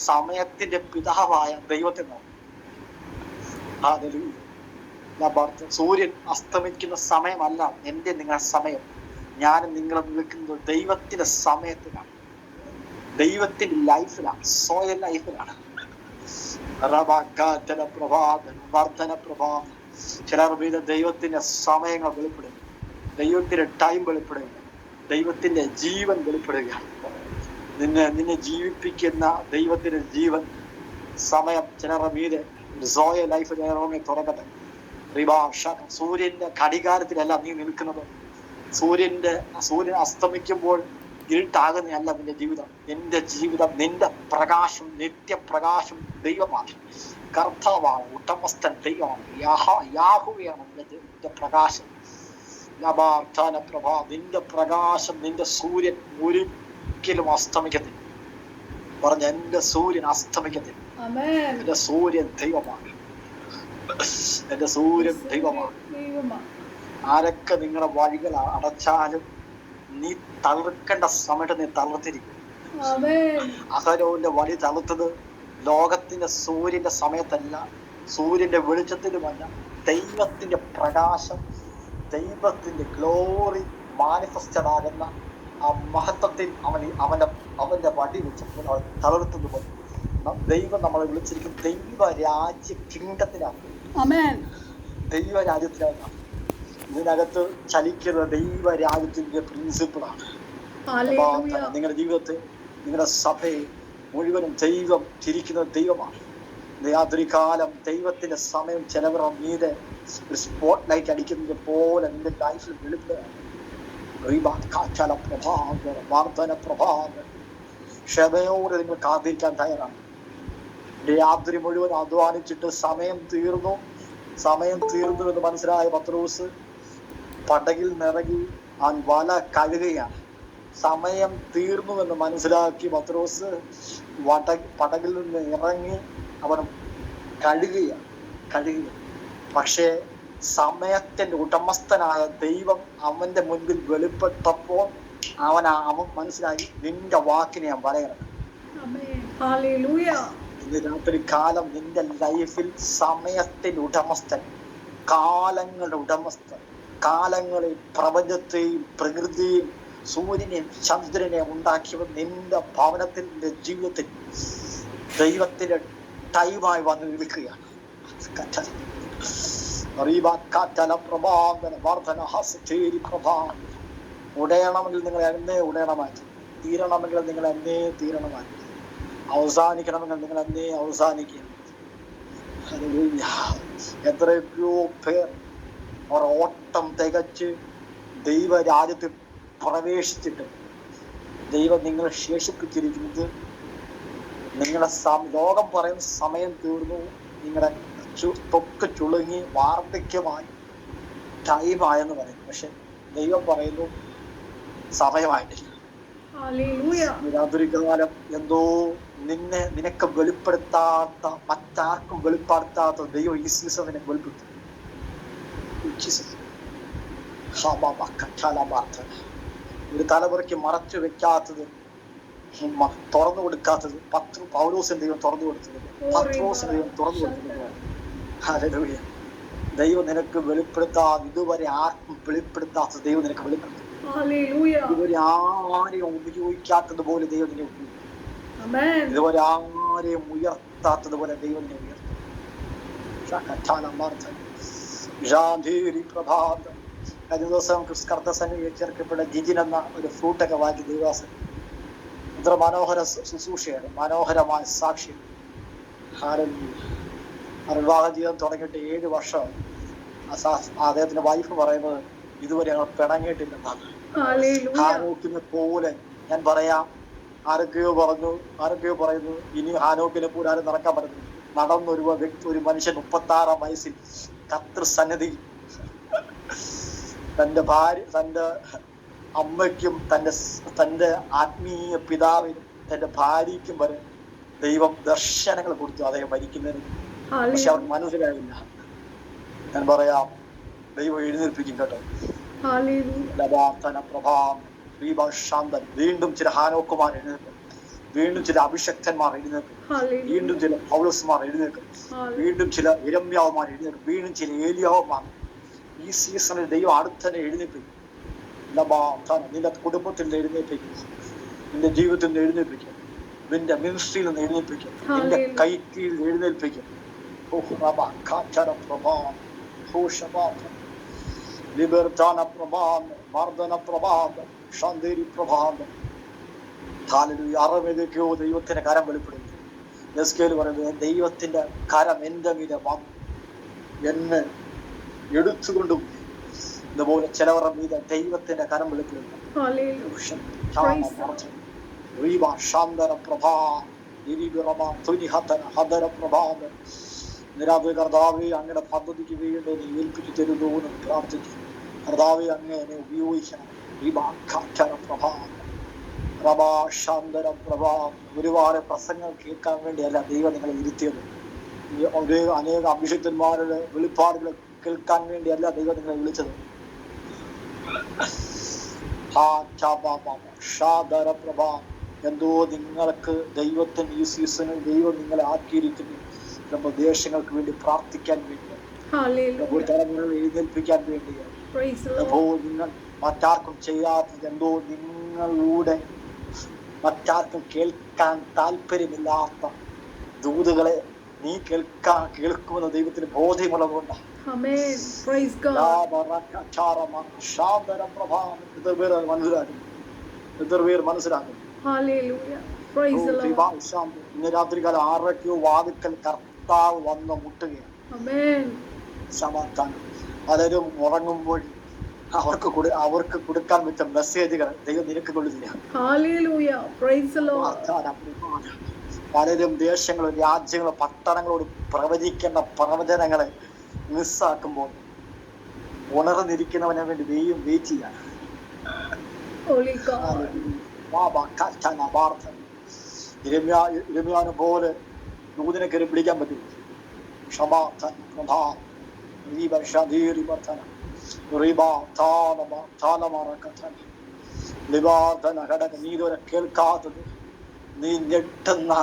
സമയത്തിന്റെ പിതാവായ ദൈവത്തെ നോക്കണം. സൂര്യൻ അസ്തമിക്കുന്ന സമയമല്ല എന്റെ നിങ്ങളുടെ സമയം. ഞാനും നിങ്ങളും നിൽക്കുന്നത് ദൈവത്തിന്റെ സമയത്തിലാണ്, ദൈവത്തിന്റെ ലൈഫിലാണ്, സോയ ലൈഫിലാണ്. ചിലർ ദൈവത്തിന്റെ സമയങ്ങൾ വെളിപ്പെടുക, ദൈവത്തിന്റെ ടൈം വെളിപ്പെടുക, ദൈവത്തിന്റെ ജീവൻ വെളിപ്പെടുക. നിന്നെ ജീവിപ്പിക്കുന്ന ദൈവത്തിന്റെ ജീവൻ സമയം ചിലരുടെ മീതെ സോയ ലൈഫ് ചിലരെ തുറക്കട്ടെ. സൂര്യന്റെ ഘടികാരത്തിലല്ല നീ നിൽക്കുന്നത്. സൂര്യൻ അസ്തമിക്കുമ്പോൾ ഇരുട്ടാകുന്നതല്ല നിന്റെ ജീവിതം. നിന്റെ ജീവിതം, നിന്റെ പ്രകാശം, നിത്യപ്രകാശം ദൈവമാണ്, കർത്താവാണ്, ഉടമസ്ഥൻ ദൈവമാണ്, യാഹുവയാണ് നിന്റെ പ്രകാശം. നിന്റെ പ്രകാശം, നിന്റെ സൂര്യൻ ഒരിക്കലും അസ്തമിക്കത്തില്ല. പറഞ്ഞ എന്റെ സൂര്യൻ അസ്തമിക്കത്തില്ല. എന്റെ സൂര്യൻ ദൈവമാണ്, എന്റെ സൂര്യൻ ദൈവമാണ്. ആരൊക്കെ നിങ്ങളുടെ വഴികൾ അടച്ചാലും നീ തളിർക്കേണ്ട സമയത്ത് നീ തളിർത്തിരിക്കും. അഹരോന്റെ വഴി തളുത്തത് ലോകത്തിന്റെ സൂര്യന്റെ സമയത്തല്ല, സൂര്യന്റെ വെളിച്ചത്തിലുമല്ല. ദൈവത്തിന്റെ പ്രകാശം, ദൈവത്തിന്റെ ഗ്ലോറി മാനിഫെസ്റ്റഡ് ആകുന്ന ആ മഹത്വത്തിൽ അവന്റെ വടി വെച്ചപ്പോൾ അവൻ തളർത്തുന്നു പോലെ ദൈവം നമ്മളെ വിളിച്ചിരിക്കും ദൈവരാജ്യ കിങ്ഡത്തിലാണ്, ദൈവരാജ്യത്തിലാണ്. ഇതിനകത്ത് ചലിക്കുന്ന ദൈവരാജ്യത്തിന്റെ പ്രിൻസിപ്പിളാണ്. നിങ്ങളുടെ ജീവിതത്തെ, നിങ്ങളുടെ സഭയെ മുഴുവനും ദൈവം ചിരിക്കുന്ന ദൈവമാണ്. രാത്രികാലം ദൈവത്തിന്റെ സമയം ചിലവരുടെ മീതെ ഒരു സ്പോട്ട് ലൈറ്റ് അടിക്കുന്നത് പോലെ നിന്റെ ലൈഫിൽ വെളിപ്പെടുകയാണ്. വാർത്തന പ്രഭാകർ ക്ഷമയോടെ നിങ്ങൾ കാത്തിരിക്കാൻ തയ്യാറാണ്. രാത്രി മുഴുവൻ അധ്വാനിച്ചിട്ട് സമയം തീർന്നു എന്ന് മനസ്സിലായ പത്രോസ് പടകിൽ നിറങ്ങി ആ വല കഴുകുകയാണ്. സമയം തീർന്നു എന്ന് മനസ്സിലാക്കി പത്രോസ് പടകിൽ നിന്ന് ഇറങ്ങി അവൻ കഴുകുക. പക്ഷേ സമയത്തിന്റെ ഉടമസ്ഥനായ ദൈവം അവന്റെ മുൻപിൽ വെളിപ്പെട്ടപ്പോൾ അവൻ മനസ്സിലായി, നിന്റെ വാക്കിനെ ഞാൻ വലയിറക്കും. ഇന്ന് രാത്രി കാലം നിന്റെ ലൈഫിൽ സമയത്തിന്റെ ഉടമസ്ഥൻ, കാലങ്ങളുടെ ഉടമസ്ഥൻ, കാലങ്ങളെ, പ്രപഞ്ചത്തെയും പ്രകൃതിയും സൂര്യനെയും ചന്ദ്രനെയും ഉണ്ടാക്കിയവർ നിന്റെ ഭവനത്തിൽ, നിന്റെ ജീവിതത്തിൽ ദൈവത്തിന്റെ ടൈമായി വന്ന് നിൽക്കുകയാണ്. ഉടയണമെങ്കിൽ നിങ്ങൾ എന്നേ ഉടയണമായി, തീരണമെങ്കിൽ നിങ്ങൾ എന്നേ തീരണമായി, അവസാനിക്കണമെങ്കിൽ നിങ്ങൾ എന്നേ അവസാനിക്കുക. എത്രയോ പേർ അവർ ഓട്ടം തികച്ച് ദൈവരാജ്യത്തിൽ പ്രവേശിച്ചിട്ട് ദൈവം നിങ്ങളെ ശേഷിപ്പിച്ചിരിക്കുന്നത് നിങ്ങളുടെ ലോകം പറയുന്ന സമയം തീർന്നു, നിങ്ങളുടെ തൊക്ക് ചുളുങ്ങി വാർദ്ധക്യമായി ടൈമായെന്ന് പറയുന്നു. പക്ഷെ ദൈവം പറയുന്നു സമയമായിട്ടില്ല. രാത്രികാലം എന്തോ നിനക്ക് വെളിപ്പെടുത്താത്ത, മറ്റാർക്കും വെളിപ്പെടുത്താത്ത ദൈവം ഈ സീസൺ നിനക്ക് വെളിപ്പെടുത്തും. ഒരു തലമുറയ്ക്ക് മറച്ചു വെക്കാത്തത്, തുറന്നു കൊടുക്കാത്തത് പൗലോസിന്റെ ദൈവം തുറന്നു കൊടുത്തത്, പത്രോസിന്റെ ദൈവം തുറന്നു കൊടുത്തത്. ഹല്ലേലൂയ. ദൈവം നിനക്ക് വെളിപ്പെടുത്താതെ, ഇതുവരെ ആർക്കും വെളിപ്പെടുത്താത്ത ദൈവം നിനക്ക് വെളിപ്പെടുത്തും. ഇതുവരെ ആരെയും ഉപയോഗിക്കാത്തതുപോലെ ദൈവം നിന്നെ ഉപയോഗിക്കും. ഇതുവരെ ആരെയും ഉയർത്താത്തതുപോലെ ദൈവം നിന്നെ ഉയർത്തും. കഴിഞ്ഞ ദിവസം കർത്തസന്നിധിയിൽ ചേർക്കപ്പെട്ട ജിജിൻ എന്ന ഒരു ഫ്രൂട്ടൊക്കെ വാങ്ങി ദൈവാസൻ. ഇത്ര മനോഹര ശുശ്രൂഷയാണ്, മനോഹരമായ സാക്ഷ്യം. വിവാഹ ജീവിതം തുടങ്ങിയിട്ട് 7 വർഷം. അദ്ദേഹത്തിന്റെ വൈഫ് പറയുന്നത് ഇതുവരെ ഞങ്ങൾ പിണങ്ങിയിട്ടില്ലെന്നാണ്. ഹാനോക്കിനെ പോലെ ഞാൻ പറയാം, ആരൊക്കെയോ പറയുന്നു ഇനി ഹാനോക്കിനെ പോലെ ആരും നടക്കാൻ പറ്റുന്നു. നടന്നൊരു ഒരു മനുഷ്യൻ 36 വയസ്സിൽ കർത്തൃസന്നിധി തന്റെ ഭാര്യ, തന്റെ അമ്മയ്ക്കും തന്റെ ആത്മീയ പിതാവിനും തന്റെ ഭാര്യയ്ക്കും വരെ ദൈവം ദർശനങ്ങൾ കൊടുത്തു അദ്ദേഹം മരിക്കുന്നതിന്. പക്ഷെ അവർക്ക് മനസ്സിലായില്ല. ഞാൻ പറയാം, ദൈവം എഴുന്നേൽപ്പിക്കും കേട്ടോ. വീണ്ടും ചില ഹാനോക്കുമാർ എഴുന്നേൽക്കും, വീണ്ടും ചില അഭിഷക്തന്മാർ എഴുന്നേൽക്കും, വീണ്ടും ചില പൗലോസ്മാർ എഴുന്നേൽക്കും, വീണ്ടും ചില യിരെമ്യാവുമാർ എഴുന്നേൽക്കും, വീണ്ടും ചില ഏലിയാവുമാർ. ഈ സീസണിൽ ദൈവം അടുത്തന്നെ എഴുന്നേൽപ്പിക്കും. നിന്റെ കുടുംബത്തിൽ നിന്ന് എഴുന്നേൽപ്പിക്കും, നിന്റെ ജീവിതത്തിൽ നിന്ന് എഴുന്നേൽപ്പിക്കും, നിന്റെ മിനിസ്ട്രിയിൽ നിന്ന് എഴുന്നേൽപ്പിക്കും, നിന്റെ കൈ കീഴിൽ എഴുന്നേൽപ്പിക്കും. ദൈവത്തിന്റെ കരം വെളിപ്പെടുന്നു. എസ്കേല് പറയുന്നത്, ദൈവത്തിന്റെ കരം എന്റെ മീതെ വന്നു എന്നെ എടുത്തുകൊണ്ടും. ഇതുപോലെ ചിലവരുടെ മീതെ ദൈവത്തിന്റെ കരം വെളിപ്പെടുന്നു. കർത്താവെ, അങ്ങയുടെ പദ്ധതിക്ക് വേണ്ടി നീ ഏൽപ്പിച്ചു തരുന്നു എന്ന് പ്രാർത്ഥിക്കും. കർത്താവെ, അങ്ങ് എന്നെ ഉപയോഗിക്കണം. ഒരുപാട് പ്രസംഗങ്ങൾ കേൾക്കാൻ വേണ്ടിയല്ല ദൈവം നിങ്ങളെ ഇരുത്തിയത്. അനേക അഭിഷിക്തന്മാരുടെ വെളിപ്പാടുകൾ കേൾക്കാൻ വേണ്ടിയല്ല ദൈവം നിങ്ങളെ വിളിച്ചത്. എന്തോ നിങ്ങൾക്ക് ദൈവത്തിന് ഈ സീസണിൽ ദൈവം നിങ്ങളെ ആക്കിയിരിക്കുന്നു. ചിലപ്പോൾ ദേശങ്ങൾക്ക് വേണ്ടി പ്രാർത്ഥിക്കാൻ വേണ്ടി, തലമുറകളെ എഴുന്നേൽപ്പിക്കാൻ വേണ്ടി, അപ്പോൾ നിങ്ങൾ മറ്റാർക്കും ചെയ്യാത്തത് എന്തോ നിങ്ങളുടെ മറ്റാർക്കും കേൾക്കാൻ താല്പര്യമില്ലാത്ത ദൂതുകളെ നീ കേൾക്കുമെന്ന് ദൈവത്തിന് ബോധ്യമുള്ളതുകൊണ്ടാണ്. മനസ്സിലാക്കും. ഇന്ന് രാത്രികാലം ആരൊക്കെയോ വാതിക്കൽ കർത്താവ് വന്ന് മുട്ടുകയാണ്. സമാധാനം. പലരും ഉറങ്ങുമ്പോൾ അവർക്ക് കൊടുക്കാൻ പറ്റുന്ന മെസ്സേജുകൾ ദൈവം നിനക്ക് കൊള്ളുന്നില്ല. പലരും ദേശങ്ങളും രാജ്യങ്ങളും പട്ടണങ്ങളോട് പ്രവചിക്കേണ്ട പ്രവചനങ്ങളെ മിസ്സാക്കുമ്പോൾ ഉണർന്നിരിക്കുന്നവനെ വേണ്ടി ദൈവം വെയിറ്റ് ചെയ്യാൻ. ഇരമ്യാവിനെ പോലെ ദൂതനെ കയറി പിടിക്കാൻ പറ്റും. നീ ഇതുവരെ കേൾക്കാത്തത്, നീ ഞെട്ടുന്ന,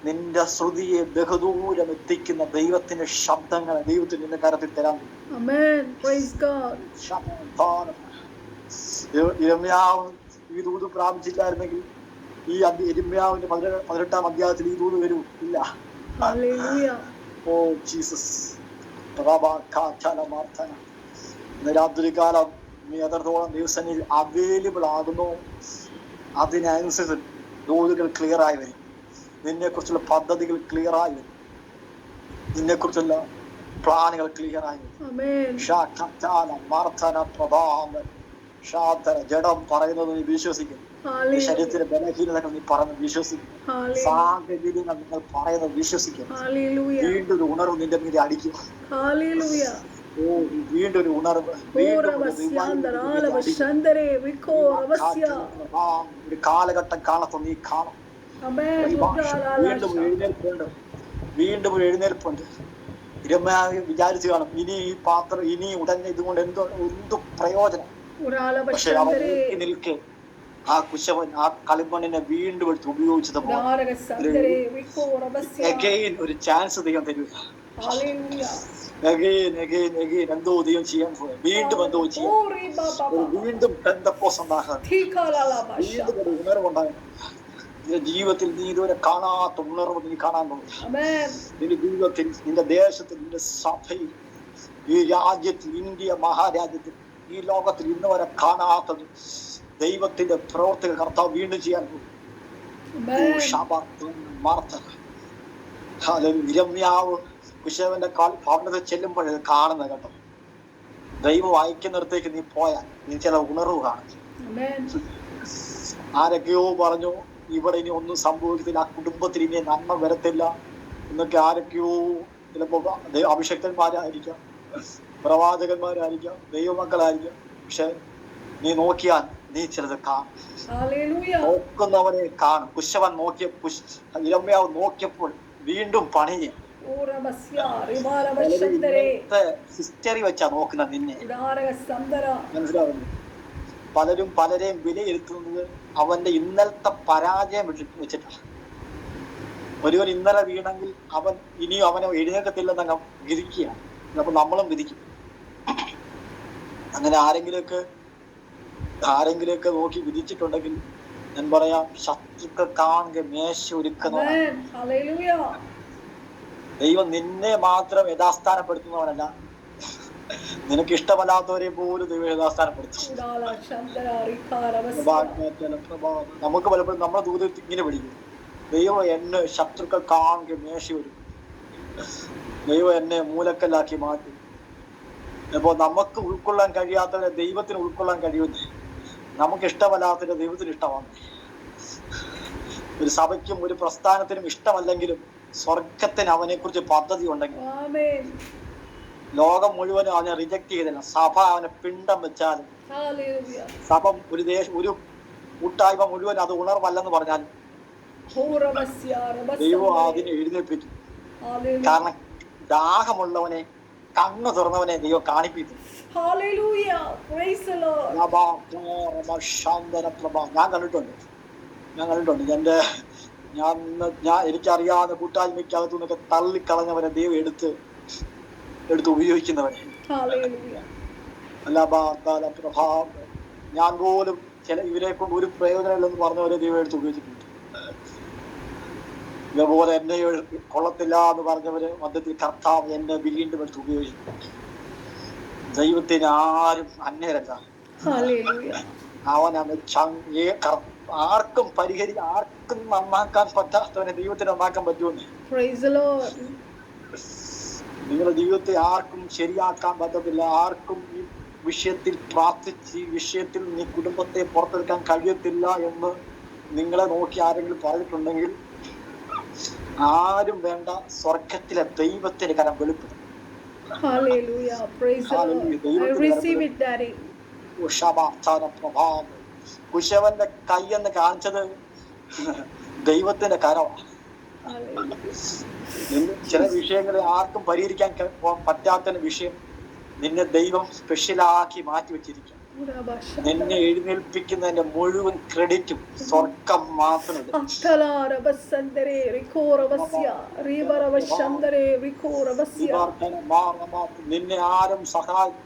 നിന്റെ ശ്രുതിയെ ബഹുദൂരം എത്തിക്കുന്ന ദൈവത്തിന്റെ ശബ്ദങ്ങളെ ദൈവത്തിന് നിന്റെ കരത്തിൽ തരാൻ. ഇരമ്യാവ് ഈ ദൂത് പ്രാപിച്ചില്ലായിരുന്നെങ്കിൽ ഈ ഇരമ്യാവിന്റെ 18-ാം അധ്യായത്തിൽ ഈ ദൂത് വരൂ ഇല്ല. Oh Jesus. ഇന്ന് രാത്രികാലം നീ എത്രത്തോളം ദിവസങ്ങളിൽ അവൈലബിൾ ആകുന്നു അതിനനുസരിച്ച് ദൂതുകൾ ക്ലിയർ ആയി വരും. നിന്നെ കുറിച്ചുള്ള പദ്ധതികൾ ക്ലിയർ ആയി വരും. നിന്നെ കുറിച്ചുള്ള പ്ലാനുകൾ ക്ലിയർ ആയി വരും. ജഡം പറയുന്നത് നീ വിശ്വസിക്കും. ശരീരത്തിന്റെ ബലഹീനതകൾ നീ പറയുന്നത് വിശ്വസിക്കും. സാഹചര്യങ്ങൾ നിങ്ങൾ പറയുന്നത് വിശ്വസിക്കും. വീണ്ടും ഒരു ഉണർവ് നിന്റെ മീതെ അടിക്കും. വീണ്ടും ഒരു ഉണർവ്, ഒരു കാലഘട്ടം കാണത്തും നീ കാണും. വീണ്ടും എഴുന്നേൽപ്പുണ്ട്, വീണ്ടും ഒരു എഴുന്നേൽപ്പുണ്ട്. ഇരമ്യാവ് വിചാരിച്ചു കാണും, ഇനി ഈ പാത്രം ഇനി ഉടനെ ഇതുകൊണ്ട് എന്തു പ്രയോജനം. പക്ഷെ അവൻ നിൽക്കെ ആ കുശവൻ ആ കളിമണ്ണിനെ വീണ്ടും എടുത്ത് ഉപയോഗിച്ചത് ഒരു ചാൻസ് ദൈവം തരിക. എന്തോ ദൈവം ചെയ്യാൻ പോയ, വീണ്ടും എന്തോ ചെയ്യാൻ, വീണ്ടും പെന്തക്കോസ് ഉണ്ടാകാൻ, വീണ്ടും ഒരു ഉണർവുണ്ടാകും. നിന്റെ ജീവിതത്തിൽ നീ ഇതുവരെ കാണാത്ത ഉണർവ് നീ കാണാൻ പോകും. നിന്റെ ജീവിതത്തിൽ, നിന്റെ ദേശത്തിൽ, നിന്റെ സഭയിൽ, ഈ രാജ്യത്തിൽ, ഇന്ത്യ മഹാരാജ്യത്തിൽ, ഈ ലോകത്തിൽ ഇന്ന് വരെ കാണാത്തത് ദൈവത്തിന്റെ പ്രവർത്തികൾ കർത്താവ് വീണ്ടും ചെയ്യാൻ പോകും. ഇരമ്യാവ് കുശവന്റെ ഭവനത്തിൽ ചെല്ലുമ്പോൾ കാണുന്നത് കേട്ടോ. ദൈവം അയക്കുന്നിടത്തേക്ക് നീ പോയാൽ നീ ചില ഉണർവ് കാണും. ആരൊക്കെയോ പറഞ്ഞു ഇവിടെ ഇനി ഒന്നും സംഭവിക്കത്തില്ല, ആ കുടുംബത്തിൽ ഇനി നന്മ വരത്തില്ല എന്നൊക്കെ ആരൊക്കെയോ, ചിലപ്പോ അഭിഷക്തന്മാരായിരിക്കാം, പ്രവാചകന്മാരായിരിക്കാം, ദൈവമക്കളായിരിക്കാം. പക്ഷെ നീ നോക്കിയാൽ നീ ചിലത് കാണും. നോക്കുന്നവനെ കാണും. കുശവൻ ഇരമ്യാവ് നോക്കിയപ്പോൾ വീണ്ടും പണിഞ്ഞ് ഹിസ്റ്ററി വെച്ചാ നോക്കുന്നത് നിന്നെ. മനസ്സിലാവുന്നു? പലരും പലരെയും വിലയിരുത്തുന്നത് അവന്റെ ഇന്നലത്തെ പരാജയം വെച്ചിട്ടാണ്. ഒരുവൻ ഇന്നലെ വീണെങ്കിൽ അവൻ ഇനിയും അവനെ എഴുന്നേൽക്കത്തില്ലെന്നങ്ങ് വിധിക്കുകയാണ്. അപ്പൊ നമ്മളും വിധിക്കും. അങ്ങനെ ആരെങ്കിലുമൊക്കെ നോക്കി വിധിച്ചിട്ടുണ്ടെങ്കിൽ ഞാൻ പറയാം, ശത്രുക്കൾ കാണുക മേശ ഒരുക്കുന്നവനാണ്. ദൈവം നിന്നെ മാത്രം യഥാസ്ഥാനപ്പെടുത്തുന്നവനല്ല, നിനക്ക് ഇഷ്ടമല്ലാത്തവരെ പോലും ദൈവം യഥാസ്ഥാനപ്പെടുത്തും. നമുക്ക് പലപ്പോഴും നമ്മളെ ദൂതത്തിൽ ഇങ്ങനെ പിടിക്കും, ദൈവം എന്നെ ശത്രുക്കൾ കാണുക മേശ ഒരുക്കും, ദൈവം എന്നെ മൂലക്കല്ലാക്കി മാറ്റും. അപ്പോ നമുക്ക് ഉൾക്കൊള്ളാൻ കഴിയാത്തവരെ ദൈവത്തിന് ഉൾക്കൊള്ളാൻ കഴിയുന്നേ. നമുക്ക് ഇഷ്ടമല്ലാത്തവരെ ദൈവത്തിന് ഇഷ്ടമാണ്. ഒരു സഭയ്ക്കും ഒരു പ്രസ്ഥാനത്തിനും ഇഷ്ടമല്ലെങ്കിലും സ്വർഗത്തിന് അവനെ കുറിച്ച് പദ്ധതി ഉണ്ടെങ്കിൽ ലോകം മുഴുവനും അവനെ റിജക്ട് ചെയ്തില്ല. സഭ അവനെ പിണ്ടം വെച്ചാലും, സഭ ഒരു കൂട്ടായ്മ മുഴുവൻ അത് ഉണർവല്ലെന്ന് പറഞ്ഞാൽ ദൈവം അതിനെ എഴുന്നേൽപ്പിക്കും. കാരണം ദാഹമുള്ളവനെ, കണ്ണ് തുറന്നവനെ ദൈവം കാണിപ്പിക്കും. ഞാൻ കണ്ടിട്ടുണ്ട്. എനിക്കറിയാവുന്ന കൂട്ടായ്മയ്ക്കകത്തു നിന്നൊക്കെ തള്ളിക്കളഞ്ഞവരെ ദൈവം എടുത്ത് ഉപയോഗിക്കുന്നവരെ. പ്രഭാവം ഞാൻ പോലും ഇവരെ കൊണ്ട് ഒരു പ്രയോജനമില്ലെന്ന് പറഞ്ഞവരെ ദൈവം എടുത്ത് ഉപയോഗിച്ചിട്ടുണ്ട്. ഇതേപോലെ എന്നെ കൊള്ളത്തില്ല എന്ന് പറഞ്ഞവര് മധ്യത്തിൽ കർത്താവ് എന്നെ വീണ്ടും എടുത്ത് ഉപയോഗിച്ചു. ദൈവത്തിന് ആരും അന്യരല്ല. അവനാണ് ആർക്കും ആർക്കും നന്നാക്കാൻ പറ്റാത്തവനെ ദൈവത്തിന് നന്നാക്കാൻ പറ്റുമെന്ന്. നിങ്ങളുടെ ജീവിതത്തെ ആർക്കും ശരിയാക്കാൻ പറ്റത്തില്ല. ആർക്കും ഈ വിഷയത്തിൽ പ്രാർത്ഥിച്ച് ഈ വിഷയത്തിൽ നീ കുടുംബത്തെ പുറത്തെടുക്കാൻ കഴിയത്തില്ല എന്ന് നിങ്ങളെ നോക്കി ആരെങ്കിലും പറഞ്ഞിട്ടുണ്ടെങ്കിൽ ആരും വേണ്ട, സ്വർഗത്തിലെ ദൈവത്തിന്റെ കരം വെളിപ്പെടും. കുശവന്റെ കൈയെന്ന് കാണിച്ചത് ദൈവത്തിന്റെ കരമാണ്. ചില വിഷയങ്ങളെ ആർക്കും പരിഹരിക്കാൻ പറ്റാത്ത വിഷയം നിന്നെ ദൈവം സ്പെഷ്യലാക്കി മാറ്റി വെച്ചിരിക്കും. നിന്നെ എഴുന്നേൽപ്പിക്കുന്നതിന്റെ മുഴുവൻ ക്രെഡിറ്റും സ്വർഗം മാത്രം. നിന്നെ ആരും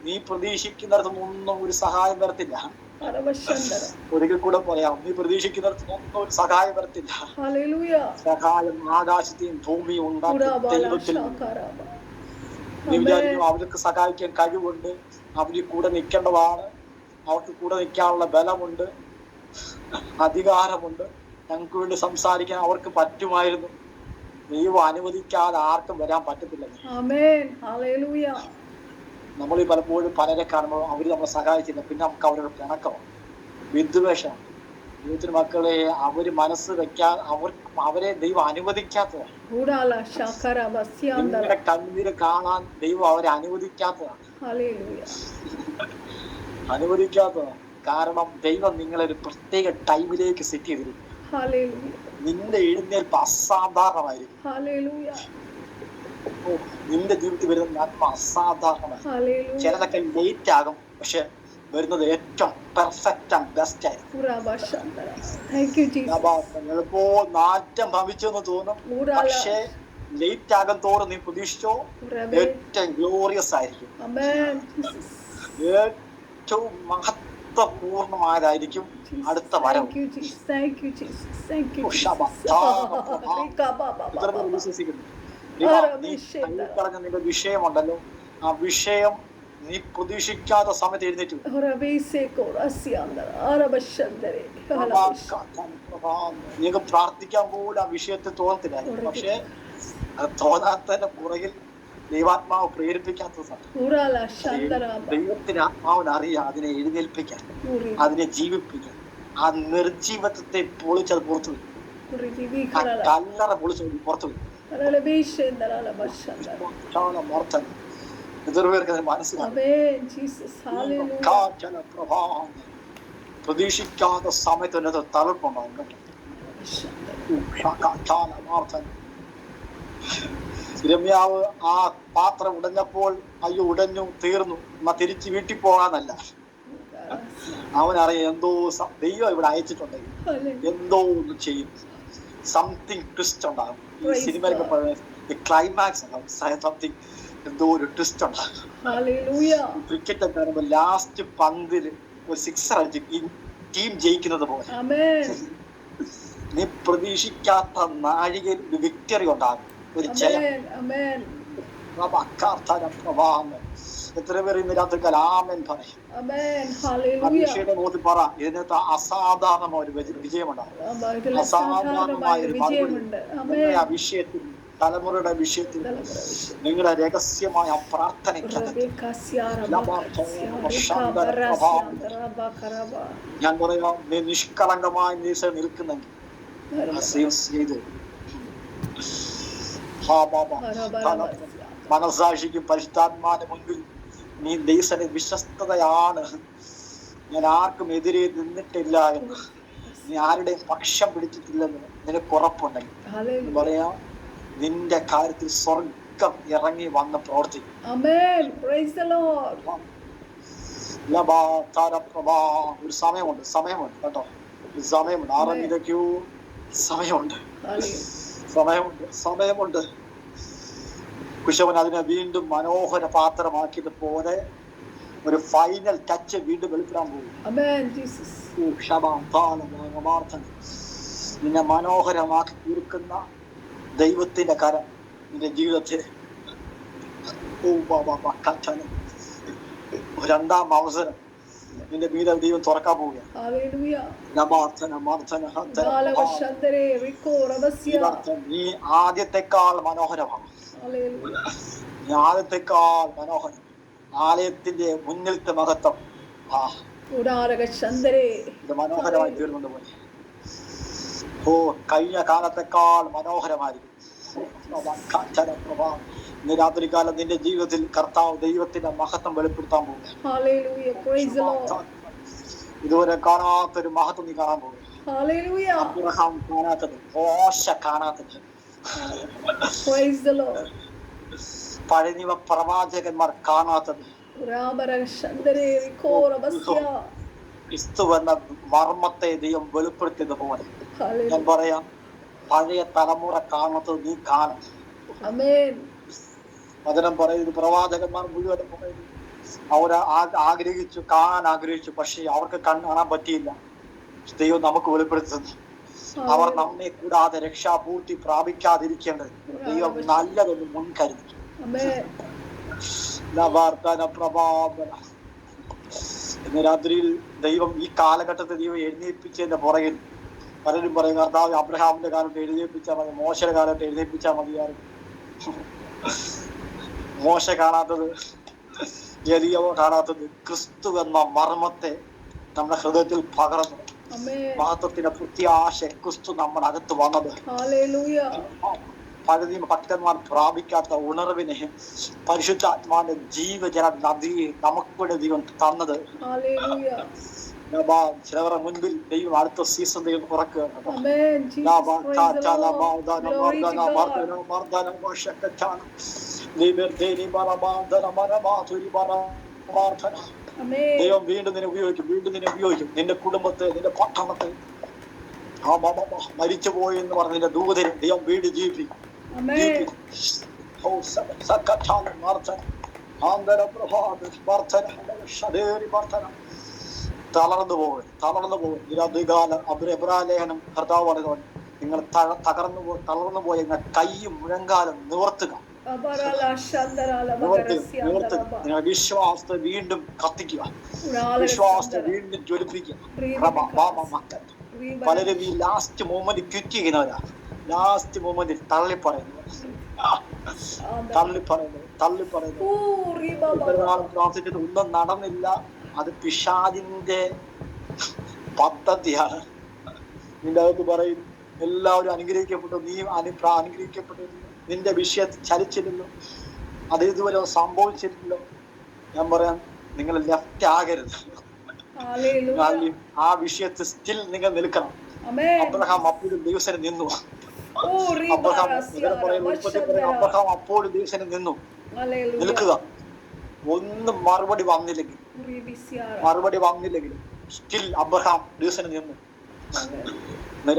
നീ പ്രതീക്ഷിക്കുന്നിടത്തൊന്നും ഒരു സഹായം വരത്തില്ല. ഒരിക്കൽ കൂടെ പറയാം, നീ പ്രതീക്ഷിക്കുന്നിടത്തൊന്നും ഒരു സഹായം വരത്തില്ല. സഹായം ആകാശത്തെയും ഭൂമിയും ഉണ്ടാക്കും ദൈവത്തിൽ. നീ വിചാരിക്കും അവർക്ക് സഹായിക്കാൻ കഴിവുണ്ട്, അവര് കൂടെ നിൽക്കേണ്ടതാണ്, അവർക്ക് കൂടെ നിൽക്കാനുള്ള ബലമുണ്ട്, അധികാരമുണ്ട്, ഞങ്ങൾക്ക് വേണ്ടി സംസാരിക്കാൻ അവർക്ക് പറ്റുമായിരുന്നു. ദൈവം അനുവദിക്കാതെ ആർക്കും വരാൻ പറ്റത്തില്ല. നമ്മൾ ഈ പലപ്പോഴും പലരെ കാണുമ്പോൾ അവര് നമ്മളെ സഹായിച്ചില്ല, പിന്നെ നമുക്ക് അവരുടെ പിണക്കമാണ്, വിദ്വേഷമാണ്. ദൈവത്തിന് മക്കളെ അവര് മനസ്സ് വെക്കാൻ അവരെ ദൈവം അനുവദിക്കാത്തതാണ്. നിങ്ങളുടെ കണ്ണീര് കാണാൻ ദൈവം അവരെ അനുവദിക്കാത്തതാണ്. കാരണം ദൈവം നിങ്ങളെ ഒരു പ്രത്യേക ടൈമിലേക്ക് സെറ്റ് ചെയ്തിരിക്കും. നിന്റെ എഴുന്നേൽപ്പ് അസാധാരണമായിരിക്കും. നിന്റെ ജീവിതത്തിൽ വരുന്ന നന്മ അസാധാരണമായി. ചിലതൊക്കെ ലേറ്റ് ആകും, പക്ഷെ വരുന്നത് ഏറ്റവും പെർഫെക്റ്റ് ആൻഡ് ബെസ്റ്റ് ആയിരിക്കും. ചിലപ്പോ നാറ്റം ഭവിച്ചെന്ന് തോന്നും, പക്ഷെ ലേറ്റ് ആകും തോറും നീ പ്രതീക്ഷിച്ചോ ഏറ്റവും ഗ്ലോറിയസ് ആയിരിക്കും, ഏറ്റവും മഹത്വപൂർണമായതായിരിക്കും അടുത്ത വരവ്. വിശ്വസിക്കുന്നു. പറഞ്ഞ നിന്റെ വിഷയമുണ്ടല്ലോ, ആ വിഷയം നീ പ്രതീക്ഷിക്കാത്ത സമയത്ത് എഴുന്നേറ്റ് നിങ്ങൾക്ക് പ്രാർത്ഥിക്കാൻ പോലും ആ വിഷയത്തെ തോന്നത്തില്ലായിരുന്നു. പക്ഷെ അത് തോന്നാത്തതിന്റെ പുറകിൽ ദൈവാത്മാവ് പ്രേരിപ്പിക്കാത്തതാണ്. ദൈവത്തിന് ആത്മാവിന് അറിയാം അതിനെ എഴുന്നേൽപ്പിക്കാൻ, അതിനെ ജീവിപ്പിക്കാൻ. ആ നിർജീവത്വത്തെ പൊളിച്ചത് പുറത്തു വരും, ആ കല്ലറ പൊളിച്ച് പുറത്തു വരും. പ്രതീക്ഷിക്കാത്ത സമയത്ത് തളർപ്പുണ്ടാവും. ഇരമ്യാവ് ആ പാത്രം ഉടഞ്ഞപ്പോൾ അയ്യോ ഉടഞ്ഞു തീർന്നു എന്നാ തിരിച്ച് വീട്ടിൽ പോകാന്നല്ല, അവനറിയാം എന്തോ ദൈവം ഇവിടെ അയച്ചിട്ടുണ്ടെങ്കിൽ എന്തോ ഒന്ന് ചെയ്യും, സംതിങ് ട്വിസ്റ്റ് ഉണ്ടാകും. ഈ സിനിമയിലൊക്കെ പറയുന്നത് ക്ലൈമാക്സ് ഉണ്ടാകും, സംതിങ് എന്തോ ഒരു ട്വിസ്റ്റ് ഉണ്ടാകും. ക്രിക്കറ്റ് ഒക്കെ കാണുമ്പോൾ ലാസ്റ്റ് പന്തിൽ ഒരു സിക്സർ അടിച്ച് ടീം ജയിക്കുന്നത് പോലെ നീ പ്രതീക്ഷിക്കാത്ത നാഴികയിൽ ഒരു വിക്ടറി ഉണ്ടാകും, ഒരു ജയം. എത്ര പേർ ഇന്ന് രാത്രി ആമേൻ പറയും. അഭിഷേകയുടെ മുഖത്തിൽ പറ, ഇതിനകത്ത് അസാധാരണമായ ഒരു വിജയമുണ്ടാകും, അസാധാരണമായ ഒരു വിഷയത്തിൽ, തലമുറയുടെ വിഷയത്തിൽ നിങ്ങളുടെ രഹസ്യമായ പ്രാർത്ഥനയ്ക്കകത്ത് ഞാൻ പറയാം, നീ നിഷ്കളങ്കമായി നീ നിൽക്കുന്നെങ്കിൽ മനസാക്ഷിക്കും പരിശുദ്ധാത്മാവിന്റെ മുൻപിൽ നീ ദൈവത്തിന് വിശ്വസ്തതയാണ്, ഞാൻ ആർക്കും എതിരെ നിന്നിട്ടില്ല എന്ന്, നീ ആരുടെയും പക്ഷം പിടിച്ചിട്ടില്ലെന്ന് നിനക്ക് ഉറപ്പുണ്ടെങ്കിൽ പറയാം, നിന്റെ കാര്യത്തിൽ സ്വർഗം ഇറങ്ങി വന്ന് പ്രവർത്തിക്കും. ഒരു സമയമുണ്ട് കേട്ടോ, ഒരു സമയമുണ്ട്, ആറരയ്ക്കൂ സമയമുണ്ട്. കുശവൻ അതിനെ വീണ്ടും മനോഹര പാത്രമാക്കിയത് പോലെ ഒരു ഫൈനൽ ടച്ച് വീണ്ടും വെളിപ്പെടാൻ പോകും. നിന്നെ മനോഹരമാക്കി തീർക്കുന്ന ദൈവത്തിന്റെ കരം നിന്റെ ജീവിതത്തിൽ രണ്ടാം അവസരം നിന്റെ മീതെ ദൈവം തുറക്കാൻ പോവുകയാണ്. നീ ആദ്യത്തെക്കാൾ മനോഹരമാണ്, നീ ആദ്യത്തെക്കാൾ മനോഹരം. ആലയത്തിന്റെ മുന്നിലത്തെ മഹത്വം ഇത് മനോഹരമായി തീർന്നു പോലെ കഴിഞ്ഞ കാലത്തെക്കാൾ മനോഹരമായിരിക്കും. ഇന്ന് രാത്രികാലം നിന്റെ ജീവിതത്തിൽ കർത്താവ് ദൈവത്തിന്റെ മഹത്വം വെളിപ്പെടുത്താൻ പോകും. ഇതുവരെ കാണാത്തൊരു മഹത്വം നീ കാണാൻ പോകും. അബ്രഹാം കാണാത്തത്, മോശ കാണാത്തത്, പഴയ നിയമ പ്രവാചകന്മാർ കാണാത്തത്, ക്രിസ്തു എന്ന മർമ്മത്തെ ദൈവം വെളിപ്പെടുത്തിയത് പോലെ ഞാൻ പറയാം, പഴയ തലമുറ കാണാത്തത് നീ കാണും. വചനം പറയുന്നത് പ്രവാചകന്മാർ മുഴുവനും പറയുന്നു, അവർ കാണാൻ ആഗ്രഹിച്ചു, പക്ഷെ അവർക്ക് കാണാൻ പറ്റിയില്ല. ദൈവം നമുക്ക് വെളിപ്പെടുത്തുന്നു, അവർ നമ്മെ കൂടാതെ രക്ഷാപൂർത്തി പ്രാപിക്കാതിരിക്കേണ്ടത് ദൈവം നല്ലതൊന്ന് മുൻകരുതി. ഇന്ന് രാത്രിയിൽ ദൈവം ഈ കാലഘട്ടത്തെ ദൈവം എഴുന്നേൽപ്പിച്ചതിന്റെ പുറകിൽ പലരും പറയും, കർത്താവ് അബ്രഹാമിന്റെ കാലത്ത് എഴുന്നേൽപ്പിച്ചാൽ മതി, മോശയുടെ കാലത്ത് എഴുന്നേൽപ്പിച്ചാൽ മതിയായിരുന്നു. മോശ കാണാത്തത്, എലിയോ കാണാത്തത്, ക്രിസ്തു എന്ന മർമ്മത്തെ നമ്മുടെ ഹൃദയത്തിൽ പകർന്നു. മഹത്വത്തിന്റെ പ്രത്യാശ ക്രിസ്തു നമ്മുടെ അകത്ത് വന്നത്, പഴയ ഭക്തന്മാർ പ്രാപിക്കാത്ത ഉണർവിനെ പരിശുദ്ധാത്മാവിന്റെ ജീവജല നദിയെ നമുക്കൂടെ ദൈവം തന്നത്. ചിലവരുടെ മുൻപിൽ ദൈവം അടുത്ത സീസൺ ദൈവം തുറക്കുകയാണ്. ദൈവം വീണ്ടും നിന്നെ ഉപയോഗിക്കും, നിന്റെ കുടുംബത്തെ, നിന്റെ പട്ടണത്തെ, മരിച്ചുപോയി എന്ന് പറഞ്ഞ നിന്റെ ദൂതരെ ദൈവം വീണ്ടും ജീവിപ്പിക്കും. തളർന്നു പോകും. ലേഖനം കർത്താവ് പറയുന്നത്, നിങ്ങൾ തളർന്നു പോയ കൈയും മുഴങ്കാലും നിവർത്തുക, നിങ്ങൾ വിശ്വാസത്തെ വീണ്ടും കത്തിക്കുക, വിശ്വാസത്തെ വീണ്ടും ജ്വലിപ്പിക്കുക. പലരും ഈ ലാസ്റ്റ് മൊമെന്റ് ക്വിറ്റ് ചെയ്യുന്നവരാ, ലാസ്റ്റ് മൊമെന്റിൽ തള്ളിപ്പറയുന്നു. പ്രാർത്ഥിച്ചത് ഒന്നും നടന്നില്ല, അത് പിശാചിന്റെ പദ്ധതിയാണ്. നിന്റെ അകത്ത് പറയും, എല്ലാവരും അനുഗ്രഹിക്കപ്പെട്ടു, നീ അനുഗ്രഹിക്കപ്പെട്ടു, നിന്റെ വിഷയത്തിൽ ചലിച്ചിരുന്നു, അത് ഇതുവരെ സംഭവിച്ചിട്ടില്ലോ. ഞാൻ പറയാം, നിങ്ങൾ ലെഫ്റ്റ് ആകരുത്, ആ വിഷയത്തിൽ സ്റ്റിൽ നിങ്ങൾ നിൽക്കണം. അബ്രഹാം അപ്പോഴും ദൈവത്തിന് നിന്നു. അബ്രഹാം അബ്രഹാം അപ്പോൾ ദൈവത്തിന് നിന്നു. നിൽക്കുക. ഒന്നും മറുപടി വന്നില്ലെങ്കിൽ സ്റ്റിൽ അബ്രഹാം ദൈവത്തിന് നിന്നു.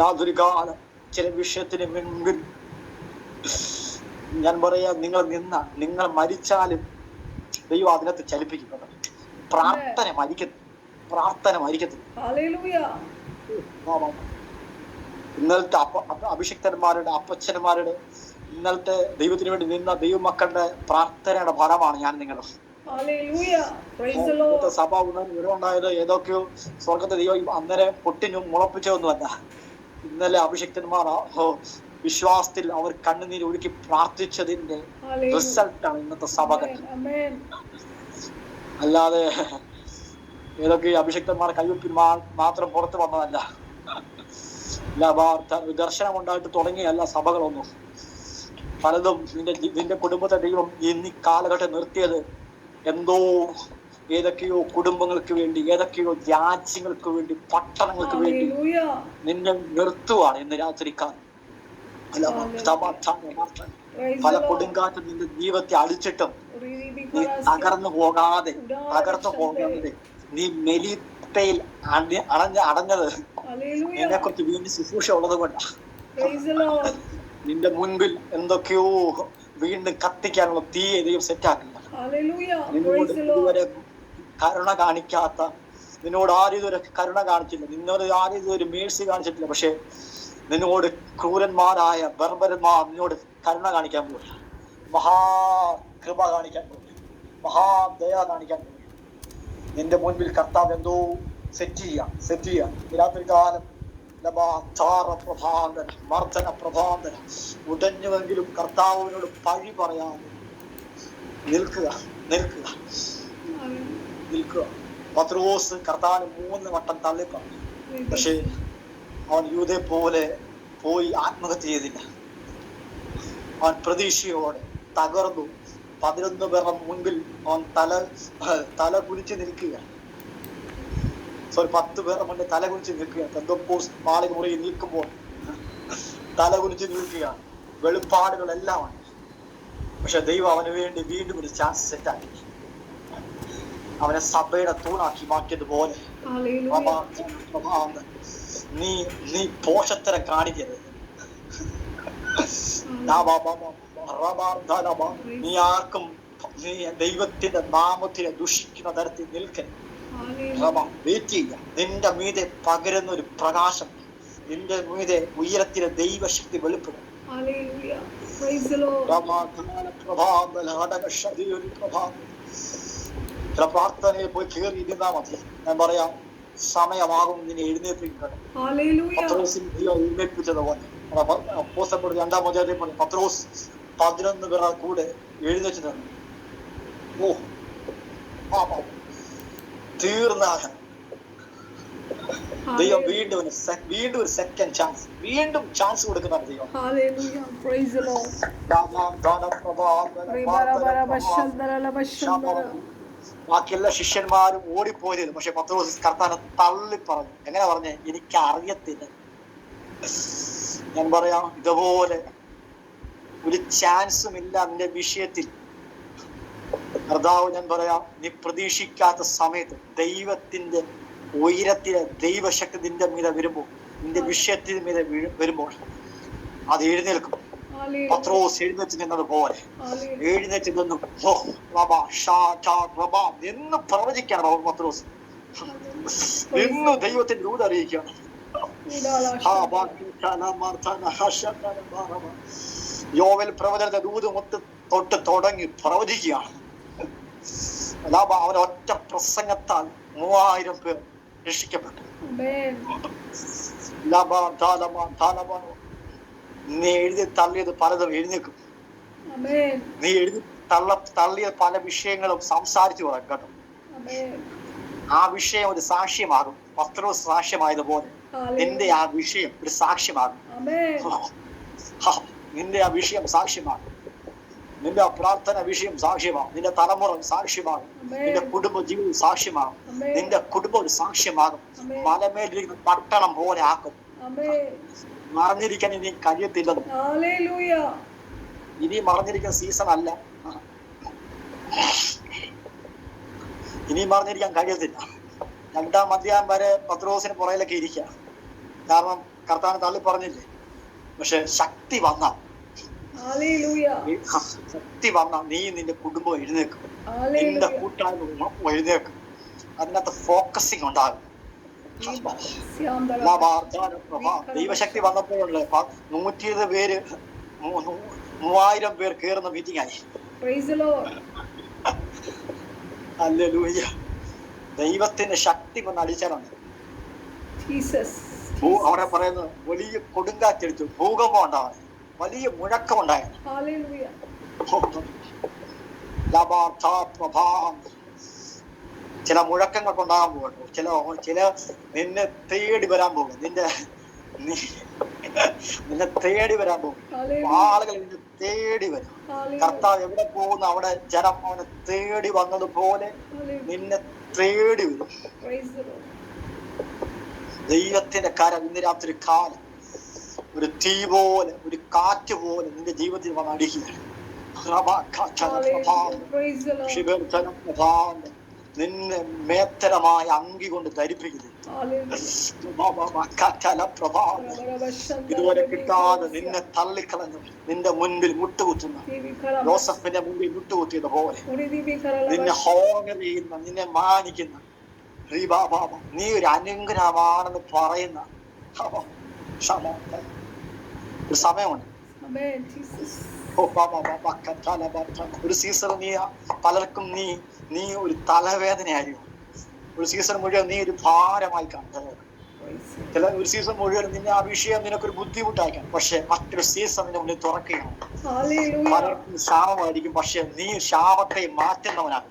രാത്രികാലം ചില വിഷയത്തിന് മുൻപിൽ ഞാൻ പറയാ, നിങ്ങൾ മരിച്ചാലും ദൈവം അതിനകത്ത് ചലിപ്പിക്കുന്നത്. പ്രാർത്ഥന മരിക്കത്തില്ല. ഇന്നലത്തെ അഭിഷിക്തന്മാരുടെ അപ്പച്ചന്മാരുടെ ഇന്നലത്തെ ദൈവത്തിന് വേണ്ടി നിന്ന ദൈവമക്കളുടെ പ്രാർത്ഥനയുടെ ഫലമാണ് ഞാൻ നിങ്ങളും. സഭ ഉണ്ടായത് ഏതൊക്കെയോ സ്വർഗത്തെ ദൈവം അന്നേരം പൊട്ടിനും മുളപ്പിച്ചതൊന്നുമല്ല. ഇന്നലെ അഭിഷിക്തന്മാർ വിശ്വാസത്തിൽ അവർ കണ്ണുനീര് ഒഴുക്കി പ്രാർത്ഥിച്ചതിന്റെ റിസൾട്ടാണ് ഇന്നത്തെ സഭകൾ. അല്ലാതെ ഏതൊക്കെ അഭിഷിക്തന്മാർ കയ്യൊപ്പിൽ മാത്രം പുറത്തു വന്നതല്ല. ദർശനം ഉണ്ടായിട്ട് തുടങ്ങിയല്ല സഭകളൊന്നും. പലതും നിന്റെ കുടുംബത്തെ ദൈവം ഇന്ന് കാലഘട്ടം നിർത്തിയത് എന്തോ ഏതൊക്കെയോ കുടുംബങ്ങൾക്ക് വേണ്ടി, ഏതൊക്കെയോ രാജ്യങ്ങൾക്ക് വേണ്ടി, പട്ടണങ്ങൾക്ക് വേണ്ടി നിന്നെ നിർത്തുവാണ് ഇന്ന് രാത്രിക്കാലം. പല കൊടുങ്കാറ്റ് നിന്റെ ജീവിതത്തെ അടിച്ചിട്ടും നീ തകർന്നു പോകാതെ നീ മെലിത്തയിൽ അടഞ്ഞത് നിന്നെ കുറിച്ച് വീണ്ടും ശുശ്രൂഷ ഉള്ളത് കൊണ്ടാണ്. നിന്റെ മുൻപിൽ എന്തൊക്കെയോ വീണ്ടും കത്തിക്കാനുള്ള തീയെ ദൈവം സെറ്റാക്കില്ല. നിന്നോട് ഇതുവരെ കരുണ കാണിക്കാത്ത, നിന്നോട് ആരും ഇതുവരെ കരുണ കാണിച്ചില്ല, നിന്നോട് ആരും ഇതുവരെ മേഴ്സി കാണിച്ചിട്ടില്ല. പക്ഷെ നിന്നോട് ക്രൂരന്മാരായ ബർബരന്മാർ നിന്നോട് കരുണ കാണിക്കാൻ പോകില്ല, മഹാകൃപ കാണിക്കാൻ പോകില്ല, മഹാദയ കാണിക്കാൻ പോകില്ല. നിന്റെ മുൻപിൽ കർത്താവ് എന്തോ സെറ്റ് ചെയ്യാം. രാത്രി കാലം മർദ്ദന പ്രഭാന്തന ഉടഞ്ഞുവെങ്കിലും കർത്താവിനോട് പഴി പറയാതെ നിൽക്കുക. പത്രോസ് കർത്താവിന് 3 വട്ടം തള്ളിപ്പറഞ്ഞു. പക്ഷെ അവൻ യൂദയെ പോലെ പോയി ആത്മഹത്യ ചെയ്തില്ല. അവൻ പ്രതീക്ഷയോടെ തകർന്നു. 11 പേരുടെ മുൻപിൽ അവൻ തല കുനിച്ച് നിൽക്കുക. 10 പേരുടെ മുന്നിൽ തല കുനിച്ച് നിൽക്കുക. പെന്തക്കോസ്ത് മാളിക മുറിയിൽ നിൽക്കുമ്പോൾ തല കുനിച്ച് നിൽക്കുക. വെളിപ്പാടുകളെല്ലാം ഉണ്ട്. പക്ഷെ ദൈവം അവന് വേണ്ടി വീണ്ടും ഒരു ചാൻസ് സെറ്റാക്കി. അവനെ സഭയുടെ തൂണാക്കി മാറ്റിയതുപോലെ നീ പോഷത്തരം കാണിക്കരുത്. നീ ആർക്കും നീ ദൈവത്തിന്റെ നാമത്തിനെ ദുഷിക്കുന്ന തരത്തിൽ നിൽക്കരുത്. വെയിറ്റ് ചെയ്യുക. നിന്റെ മീതെ പകരുന്ന ഒരു പ്രകാശം, നിന്റെ മീതെ ഉയരത്തിലെ ദൈവശക്തി വെളിപ്പെടും. ചില പ്രാർത്ഥനയിൽ പോയി കയറി ഇരുന്നാ മതി. ഞാൻ പറയാം, സമയമാകും നിന്നെ എഴുന്നേൽപ്പിക്കണം. എഴുന്നേൽപ്പിച്ചതുപോലെ അപ്പോസ്തലരുടെ 2-ാം അധ്യായത്തിൽ പറഞ്ഞു, പത്രോസ് 11 പേരുടെ കൂടെ എഴുന്നേറ്റ് തന്നു. തീർന്ന ദൈവം വീണ്ടും ഒരു സെക്കൻഡ് ചാൻസ്, വീണ്ടും ചാൻസ് കൊടുക്കുന്നതാണ് ദൈവം. ബാക്കിയെല്ലാ ശിഷ്യന്മാരും ഓടിപ്പോയിരുന്നു. പക്ഷെ പത്രോസ് കർത്താവിനെ തള്ളി പറഞ്ഞു. എങ്ങനെ പറഞ്ഞേ? എനിക്ക് അറിയത്തില്ല. ഞാൻ പറയാം, ഇതുപോലെ ഒരു ചാൻസും ഇല്ല നിന്റെ വിഷയത്തിൽ. കർത്താവ്, ഞാൻ പറയാം, നീ പ്രതീക്ഷിക്കാത്ത സമയത്ത് ദൈവത്തിന്റെ ഉയരത്തിലെ ദൈവശക്തി നിന്റെ മീതെ വരുമ്പോൾ, നിന്റെ വിഷയത്തിന് മീതെ വരുമ്പോൾ അത് എഴുന്നേൽക്കും. പത്രോസ് എഴുന്നേറ്റ് നിന്നത് പോലെ എഴുന്നേറ്റ് നിന്നു എന്ന് പ്രവചിക്കാണ് പത്രോസ്. എന്ന് ദൈവത്തിന്റെ ദൂത് അറിയിക്കുകയാണ്. യോവേൽ പ്രവചനത്തെ ദൂത് തൊട്ട് തുടങ്ങി പ്രവചിക്കുകയാണ്. അവൻ ഒറ്റ പ്രസംഗത്താൽ 3000 പേർ രക്ഷിക്കപ്പെട്ടു. നീ എഴുതി തള്ളിയത് പലതും എഴുന്നേക്കും. നീ എഴുതി തള്ളിയ പല വിഷയങ്ങളും സംസാരിച്ചു പറയാം കേട്ടോ. ആ വിഷയം ഒരു സാക്ഷ്യമാകും. പത്രോസ് സാക്ഷ്യമായതുപോലെ നിന്റെ ആ വിഷയം ഒരു സാക്ഷ്യമാകും. നിന്റെ ആ വിഷയം സാക്ഷ്യമാകും. നിന്റെ ആ പ്രാർത്ഥന വിഷയം സാക്ഷ്യമാകും. നിന്റെ തലമുറ സാക്ഷ്യമാകും. നിന്റെ കുടുംബ ജീവിതം സാക്ഷ്യമാകും. നിന്റെ കുടുംബം ഒരു സാക്ഷ്യമാകും. മലമേലിരിക്കുന്ന പട്ടണം പോലെ ആക്കും. മറഞ്ഞിരിക്കാൻ ഇനി കഴിയത്തില്ലെന്ന്. ഹല്ലേലൂയ. ഇനി മറഞ്ഞിരിക്കുന്ന സീസൺ അല്ല, ഇനി മറഞ്ഞിരിക്കാൻ കഴിയത്തില്ല. 2-ാം അധ്യായം വരെ പത്രോസിന് പുറയിലൊക്കെ ഇരിക്കുക, കാരണം കർത്താവിനെ തള്ളി പറഞ്ഞില്ലേ. പക്ഷെ ശക്തി വന്ന നീ നിന്റെ കുടുംബം എഴുന്നേക്കും, നിന്റെ കൂട്ടായ്മ എഴുന്നേക്കും. അതിനകത്ത് ഫോക്കസിങ് ഉണ്ടാകും. ദൈവശക്തി വന്നപ്പോഴുള്ള 120 പേര് 3000 പേർ കയറുന്ന മീറ്റിംഗ് ആയി. ഹല്ലേലൂയ. ദൈവത്തിന്റെ ശക്തി വന്ന് അടിച്ചാലാണ്. അവിടെ പറയുന്നത് വലിയ കൊടുങ്കാറ്റടിച്ചു, ഭൂകമ്പം ഉണ്ടാവാൻ, വലിയ മുഴക്കം ഉണ്ടായിരുന്നു. ചില മുഴക്കങ്ങൾക്ക് ഉണ്ടാകാൻ പോകട്ടോ, ചില നിന്നെ തേടി വരാൻ പോകും, നിന്നെ തേടി വരാൻ പോകും. ആളുകൾ നിന്നെ തേടി വരും. കർത്താവ് എവിടെ പോകുന്നു അവിടെ ജനം അവനെ തേടി വന്നതുപോലെ നിന്നെ തേടി വരും. ദൈവത്തിന്റെ കരം ഇന്ന് രാത്രി കാലം ഒരു തീ പോലെ, ഒരു കാറ്റ് പോലെ നിന്റെ ജീവിതത്തിൽ വന്ന് അടിക്കുകയാണ്. നിന്നെ മേത്തരമായ അങ്കി കൊണ്ട് ധരിപ്പിക്കുന്നത്. ഇതുവരെ കിട്ടാതെ നിന്നെ തള്ളിക്കളഞ്ഞു നിന്റെ മുൻപിൽ മുട്ടുകുത്തുന്ന, ജോസഫിന്റെ മുൻപിൽ മുട്ടുകുത്തിയത് പോലെ നിന്നെ ഹോണർ ചെയ്യുന്ന, നിന്നെ മാനിക്കുന്ന, നീ ഒരു അനുഗ്രഹമാണെന്ന് പറയുന്ന ഒരു സമയമുണ്ട്. ഒരു സീസൺ പലർക്കും നീ ഒരു തലവേദനയായിരിക്കും. ഒരു സീസൺ മുഴുവൻ നീ ഒരു ഭാരമായി കാണും. ഒരു സീസൺ മുഴുവൻ നിന്നെ ആ വിഷയം നിനക്കൊരു ബുദ്ധിമുട്ടായിരിക്കാം. പക്ഷെ മറ്റൊരു സീസൺ നിന്റെ മുന്നിൽ തുറക്കുകയാണ്. പലർക്കും ശാപമായിരിക്കും, പക്ഷെ നീ ശാപത്തെ മാറ്റുന്നവനാണ്.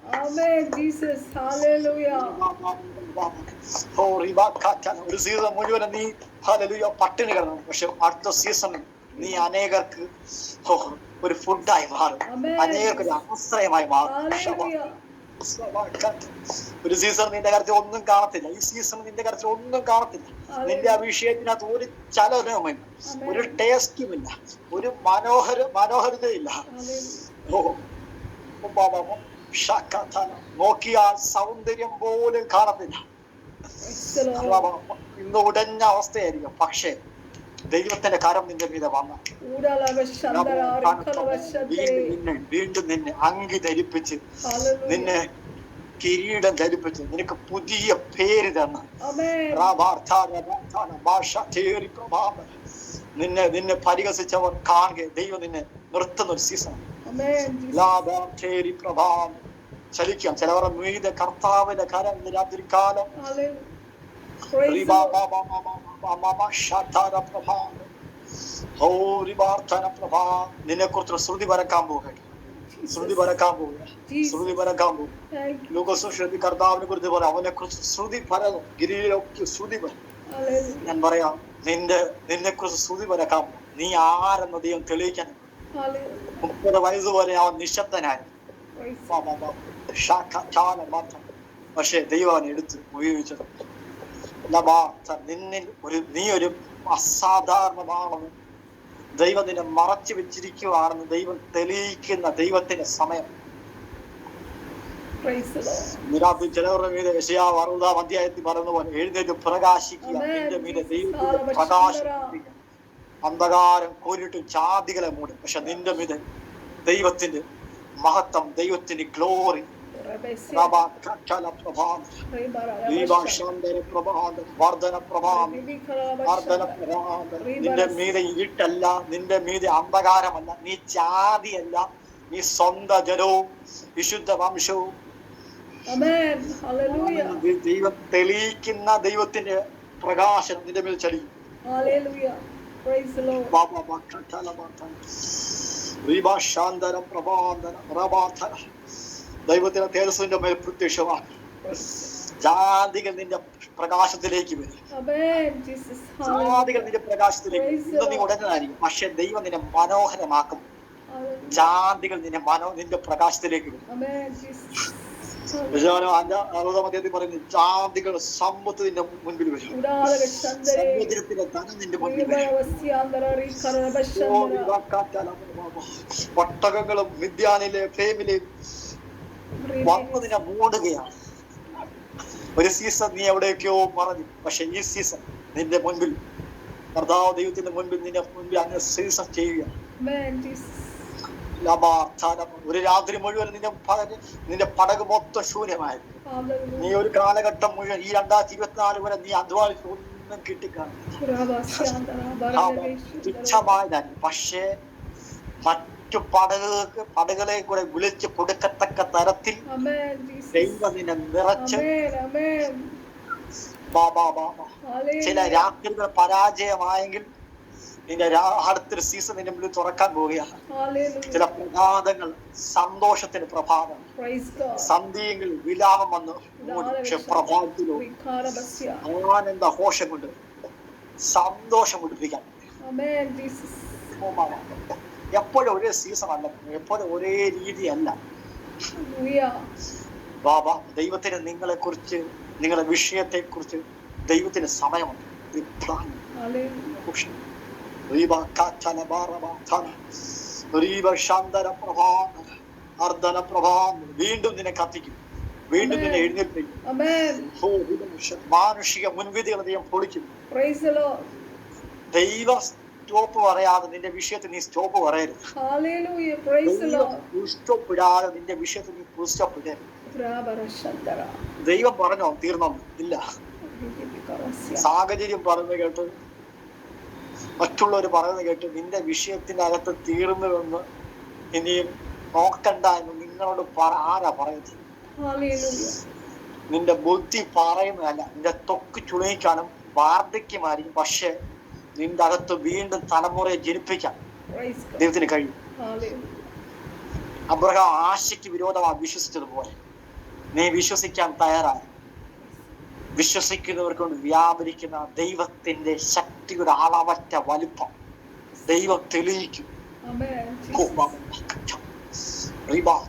ഒരു സീസൺ മുഴുവൻ നീ പട്ടിണി കിടന്നു, പക്ഷെ അടുത്ത സീസണിൽ നീ അനേകർക്ക് ഒരു ഫുഡായി മാറും, അനേകർക്ക് ഒരു ആശ്രയമായി മാറും. ഒരു സീസൺ നിന്റെ കാര്യത്തിൽ ഒന്നും കാണത്തില്ല, ഈ സീസൺ നിന്റെ കാര്യത്തിൽ ഒന്നും കാണത്തില്ല. നിന്റെ ആ വിഷയത്തിനകത്ത് ഒരു ചലനവുമില്ല, ഒരു ടേസ്റ്റുമില്ല, ഒരു മനോഹരതയില്ല. നോക്കിയാൽ സൗന്ദര്യം പോലും കാണത്തില്ല. ഇന്ന് ഉടഞ്ഞ അവസ്ഥയായിരിക്കും. പക്ഷേ ദൈവത്തിന്റെ കരം നിന്റെ മീതെ വന്ന വീണ്ടും നിന്നെ അങ്കി ധരിപ്പിച്ച്, നിന്നെ കിരീടം ധരിപ്പിച്ച്, നിനക്ക് പുതിയ പേര് തന്ന് നിന്നെ പരിഹസിച്ചവർ കാണുക ദൈവം നിന്നെ നിർത്തുന്ന ഒരു സീസൺ. ചലിക്കാം ചിലവരുടെ മീതെ കർത്താവിന്റെ കരം ഇന്ന് രാത്രി കാലം. നിന്നെ കുറിച്ചുള്ള ശ്രുതി പരക്കാൻ പോകുക, ശ്രുതി പരക്കാൻ പോവുക, ശ്രുതി പരക്കാൻ പോകും. ലൂക്കോസ് കർത്താവിനെ കുറിച്ച് പറയാം, അവനെ കുറിച്ച് ശ്രുതി പരന്നു, ഗിരിയിലൊക്കെ ശ്രുതി പരന്നു. ഞാൻ പറയാം, നിന്നെ കുറിച്ച് ശ്രുതി പരക്കാൻ പോകും. നീ ആരെന്ന് ദൈവം തെളിയിക്കാൻ. 30 വയസ്സ് വരെ അവൻ നിശബ്ദനായിരുന്നു, പക്ഷെ ദൈവം അവനെ എടുത്ത് ഉപയോഗിച്ചത്. നീ ഒരു അസാധാരണമാണെന്ന് ദൈവം നിന്നെ മറച്ചു വെച്ചിരിക്കുകയാണെന്ന് ദൈവം തെളിയിക്കുന്ന ദൈവത്തിന്റെ സമയം. ചിലവരുടെ മീതെ യെശയ്യാവ് 60-ാം അധ്യായത്തിൽ പറയുന്ന പോലെ എഴുന്നേറ്റ് പ്രകാശിക്കുക, നിന്റെ മീതെ ദൈവത്തിന്റെ പ്രകാശം. അന്ധകാരം കോരിട്ടും ജാതികളെ മൂടും, പക്ഷെ നിന്റെ മീതെ ദൈവത്തിന്റെ മഹത്വം, ദൈവത്തിന്റെ ഗ്ലോറി. നിന്റെ മീതെ ഇരുട്ടല്ല, നിന്റെ മീതെ അന്ധകാരമല്ല, നീ ജാതിയല്ല, നീ സ്വന്തം ജനവും വിശുദ്ധ വംശവും. ദൈവം തെളിയിക്കുന്ന ദൈവത്തിന്റെ പ്രകാശനം നിന്റെ മേൽ ചലിക്കും. ദൈവത്തിന്റെ തേജസ്സിന്റെ മേൽ പ്രത്യക്ഷമാണ്. ജാതികൾ നിന്റെ പ്രകാശത്തിലേക്ക് വരും, ജാതികൾ നിന്റെ പ്രകാശത്തിലേക്ക്. ഇന്ന് നീ ഉടനായിരിക്കും, പക്ഷെ ദൈവം നിന്നെ മനോഹരമാക്കും. ജാതികൾ നിന്റെ പ്രകാശത്തിലേക്ക് വരും. അദ്ദേഹത്തിൽ പറയുന്നു, ജാതികൾ സമ്പത്ത് നിന്റെ മുൻപിൽ വരും, സമുദ്രത്തിന്റെ ധനം നിന്റെ മുൻപിൽ വരും. ഒട്ടകങ്ങളും മിദ്യാനിലെ ഫേമിലെയും വന്നു നിന്നെ മൂടുകയാണ്. ഒരു സീസൺ നീ എവിടെയൊക്കെയോ മറഞ്ഞു, പക്ഷെ ഈ സീസൺ നിന്റെ മുൻപിൽ കർത്താവ് ദൈവത്തിന്റെ മുൻപിൽ നിന്റെ മുൻപിൽ അങ്ങ് സീസൺ ചെയ്യുകയാണ്. ഒരു രാത്രി മുഴുവൻ നിന്റെ പടക് മൊത്തം ശൂന്യമായിരുന്നു. നീ ഒരു കാലഘട്ടം മുഴുവൻ ഈ 2024 വരെ നീ അധ്വാനിച്ച് ഒന്നും കിട്ടിക്കാണും. പക്ഷേ മറ്റു പടകളെ കൂടെ വിളിച്ച് കൊടുക്കത്തക്ക തരത്തിൽ ദൈവം നിന്നെ നിറച്ച് ചില രാത്രികൾ പരാജയമായെങ്കിൽ നിന്റെ അടുത്തൊരു സീസൺ നിന്റെ മുന്നിൽ തുറക്കാൻ പോവുകയാണ്. ചില പ്രഭാതങ്ങൾ സന്തോഷത്തിന് പ്രഭാതം, സന്ധ്യയെങ്കിൽ വിലാപം വന്നു, പക്ഷെ പ്രഭാതത്തിലോ ആനന്ദ ഘോഷം കൊണ്ട് സന്തോഷം കൊണ്ടിരിക്കാൻ. എപ്പോഴും ഒരേ സീസൺ അല്ല, എപ്പോഴും ഒരേ രീതിയല്ല. ബാബ ദൈവത്തിന് നിങ്ങളെ കുറിച്ച്, നിങ്ങളുടെ വിഷയത്തെ കുറിച്ച് ദൈവത്തിന് സമയമുണ്ട്. വീണ്ടും നിന്നെ കത്തിക്കും, വീണ്ടും നിന്നെ എഴുന്നേൽപ്പിക്കും. മാനുഷിക മുൻവിധികൾ ദൈവം പൊളിക്കും. ദൈവ സ്റ്റോപ്പ് പറയാതെ നിന്റെ വിഷയത്തിൽ നീ സ്റ്റോപ്പ് പറയരുത്. ഇഷ്ടപ്പെടാതെ നിന്റെ വിഷയത്തിൽ നീ പുസ്തപ്പെടരുത്. ദൈവം പറഞ്ഞോ തീർന്നോ? ഇല്ല. സാഹചര്യം പറഞ്ഞു കേട്ട്, മറ്റുള്ളവർ പറയുന്നത് കേട്ട് നിന്റെ വിഷയത്തിന്റെ അകത്ത് തീർന്നുവെന്ന് ഇനിയും നോക്കണ്ട എന്ന് നിങ്ങളോട് ആരാ പറയുന്നത്? നിന്റെ ബുദ്ധി പറയുന്നതല്ല, നിന്റെ ത്വക്ക് ചുളിക്കാനും വാർദ്ധക്യമായിരിക്കും, പക്ഷെ നിന്റെ അകത്ത് വീണ്ടും തലമുറയെ ജനിപ്പിക്കാൻ ദൈവത്തിന് കഴിയും. അബ്രഹാം ആശയ്ക്ക് വിരോധമായി വിശ്വസിച്ചതുപോലെ നീ വിശ്വസിക്കാൻ തയ്യാറായി. വിശ്വസിക്കുന്നവർക്ക് കൊണ്ട് വ്യാപരിക്കുന്ന ദൈവത്തിന്റെ ശക്തിയുടെ അളവറ്റ വലിപ്പം ദൈവം തെളിയിക്കും.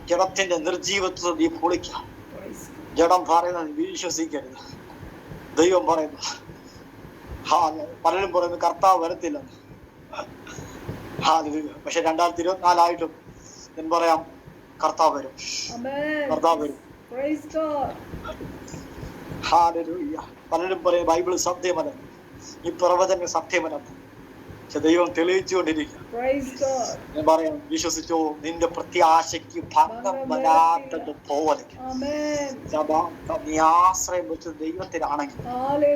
ജഡത്തിന്റെ നിർജീവത്വം നീ പൊളിക്കാം. ജഡം പറയുന്നത് വിശ്വസിക്കരുത്. ദൈവം പറയുന്നു, പലരും പറയുന്നു കർത്താവ് വരത്തില്ല. പക്ഷെ 2024 ഞാൻ പറയാം കർത്താവ് വരും, കർത്താവ് വരും. പലരും പറയും ബൈബിൾ സത്യമല്ല, ഈ പ്രവചനം സത്യമല്ല. പക്ഷെ ദൈവം തെളിയിച്ചുകൊണ്ടിരിക്കുക. ഞാൻ പറയാം, വിശ്വസിച്ചോ, നിന്റെ പ്രത്യാശയ്ക്ക് ഭംഗം വരാത്തതുപോലെ നീ ആശ്രയം വെച്ചത് ദൈവത്തിലാണെങ്കിൽ,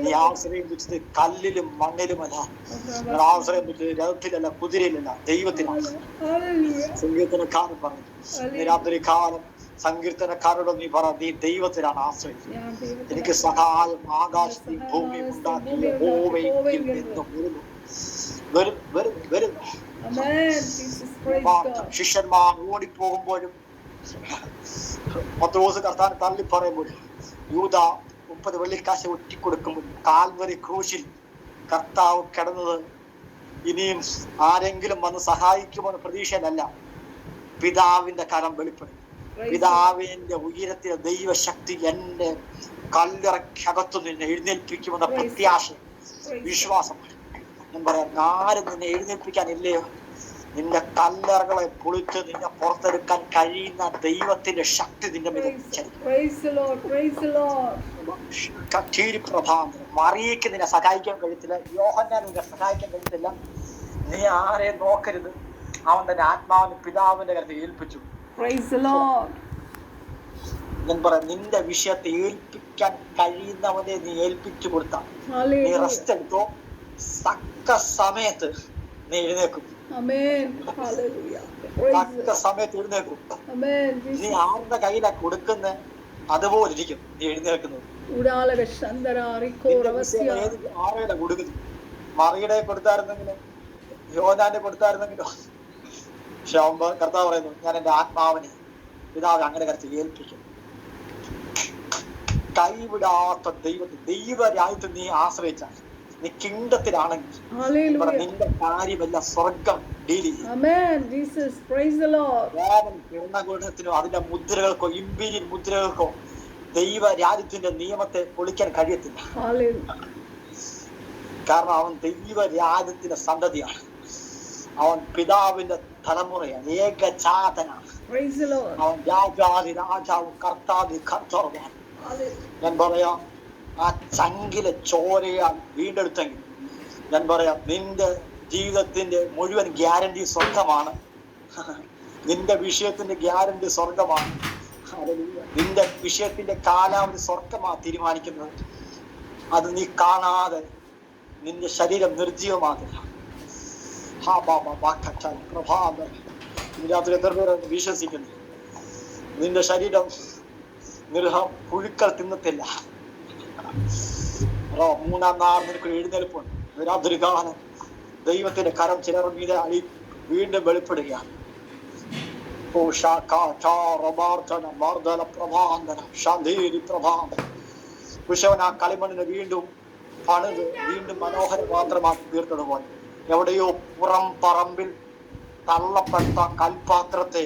നീ ആശ്രയം വെച്ചത് കല്ലിലും മണ്ണിലുമല്ല, ആശ്രയം വെച്ചത് രഥത്തിലല്ല, കുതിരയിലല്ല, ദൈവത്തിലാണ്. സങ്കീർത്തനക്കാരൻ പറഞ്ഞു, രാത്രി കാലം സങ്കീർത്തനക്കാരോട് നീ പറ, നീ ദൈവത്തിലാണ് ആശ്രയിച്ചത്. എനിക്ക് സഹായം ആകാശത്തിൽ ഭൂമി ഉണ്ടാക്കിയ യഹോവയിൽ നിന്ന് വരുന്നു. ശിഷ്യന്മാർ ഓടിപ്പോകുമ്പോഴും പത്രോസ് കർത്താവിനെ തള്ളി പറയുമ്പോഴും യൂദ 30 വെള്ളിക്കാശ് ഒറ്റിക്കൊടുക്കുമ്പോഴും കാൽവരി ക്രൂശിൽ കർത്താവ് കിടന്നത് ഇനിയും ആരെങ്കിലും വന്ന് സഹായിക്കുമെന്ന് പ്രതീക്ഷയിലല്ല, പിതാവിന്റെ കരം വെളിപ്പെടും. പിതാവിന്റെ ഉയരത്തിലെ ദൈവശക്തി എന്റെ കല്ലറക്കകത്തു നിന്ന് എഴുന്നേൽപ്പിക്കുമെന്ന പ്രത്യാശ, വിശ്വാസമാണ്. ഞാൻ പറയാം, ആരും നിന്നെ എഴുന്നേൽപ്പിക്കാനില്ലയോ? നിന്റെ കല്ലറകളെ പൊളിച്ച് നിന്നെ പുറത്തെടുക്കാൻ കഴിയുന്ന ദൈവത്തിന്റെ ശക്തി നിന്റെ മേൽ മറിയയ്ക്ക് നിന്നെ സഹായിക്കാൻ കഴിയത്തില്ല, യോഹന്നാൻ നിന്നെ സഹായിക്കാൻ കഴിയത്തില്ല. നീ ആരെ നോക്കരുത്, അവൻ തന്നെ ആത്മാവിന് പിതാവിന്റെ കരുത്തിൽ ഏൽപ്പിച്ചു. ഞാൻ പറയാം, നിന്റെ വിഷയത്തെ ഏൽപ്പിക്കാൻ കഴിയുന്നവനെ നീ ഏൽപ്പിച്ചു കൊടുത്താൽ നീ റെസ്റ്റ് എടുത്തോ, തക്ക സമയത്ത് നീ എഴുന്നേക്കും. തക്ക സമയത്ത് എഴുന്നേക്കും. നീ ആരുടെ കയ്യിലാ കൊടുക്കുന്ന അതുപോലെ ഇരിക്കും നീ എഴുന്നേൽക്കുന്നത്. ആരുടെ കൊടുക്കുന്നു? മറിയുടെ കൊടുത്തായിരുന്നെങ്കിലോ, യോഹന്നാന്റെ കൊടുത്തായിരുന്നെങ്കിലോ? പക്ഷെ കർത്താവ് പറയുന്നു, ഞാൻ എന്റെ ആത്മാവിനെ പിതാവ് അങ്ങനെ കരച്ച് ഏൽപ്പിക്കും. കൈവിടാത്ത ദൈവത്തിൽ, ദൈവരാജ്യത്തിൽ നീ ആശ്രയിച്ചാൽ, നീ കിങ്ഡത്തിലാണെങ്കിൽ നിന്റെ കാര്യമെല്ലാം സ്വർഗം ഡീൽ ചെയ്യും. ഭരണകൂടത്തിനോ അതിന്റെ മുദ്രകൾക്കോ ഇമ്പീരിയൽ മുദ്രകൾക്കോ ദൈവ രാജ്യത്തിന്റെ നിയമത്തെ പൊളിക്കാൻ കഴിയത്തില്ല. കാരണം അവൻ ദൈവ രാജ്യത്തിന്റെ സന്തതിയാണ്. അവൻ പിതാവിന്റെ തലമുറയാണ്, ഏകജാതനാണ്. അവൻ രാജാതി രാജാവും കർത്താതി കർത്താവുമാണ്. ഞാൻ പറയാം, ആ ചങ്കിലെ ചോരയാൽ വീണ്ടെടുത്തെങ്കിൽ ഞാൻ പറയാം, നിന്റെ ജീവിതത്തിന്റെ മുഴുവൻ ഗ്യാരണ്ടി സ്വർഗമാണ്. നിന്റെ വിഷയത്തിന്റെ ഗ്യാരണ്ടി സ്വർഗമാണ്. നിന്റെ വിഷയത്തിന്റെ കാലാവധി സ്വർഗമാണ് തീരുമാനിക്കുന്നത്. അത് നീ കാണാതെ നിന്റെ ശരീരം നിർജീവമാകില്ല. വിശ്വസിക്കുന്നു നിന്റെ ശരീരം പുഴുക്കൾ തിന്നത്തില്ല. മൂന്നാം നാൾ നിനക്ക് എഴുന്നേൽപ്പുണ്ട്. രാത്രി കാലം ദൈവത്തിന്റെ കരം ചിലർ മീതെ അടി വീണ്ടും വെളിപ്പെടുകയാണ്. കുശവൻ ആ കളിമണ്ണിനെ വീണ്ടും പണിത് വീണ്ടും മനോഹരം മാത്രമാക്കി തീർത്തതുപോലെ എവിടെയോ പുറം പറമ്പിൽ തള്ളപ്പെട്ട കൽപാത്രത്തെ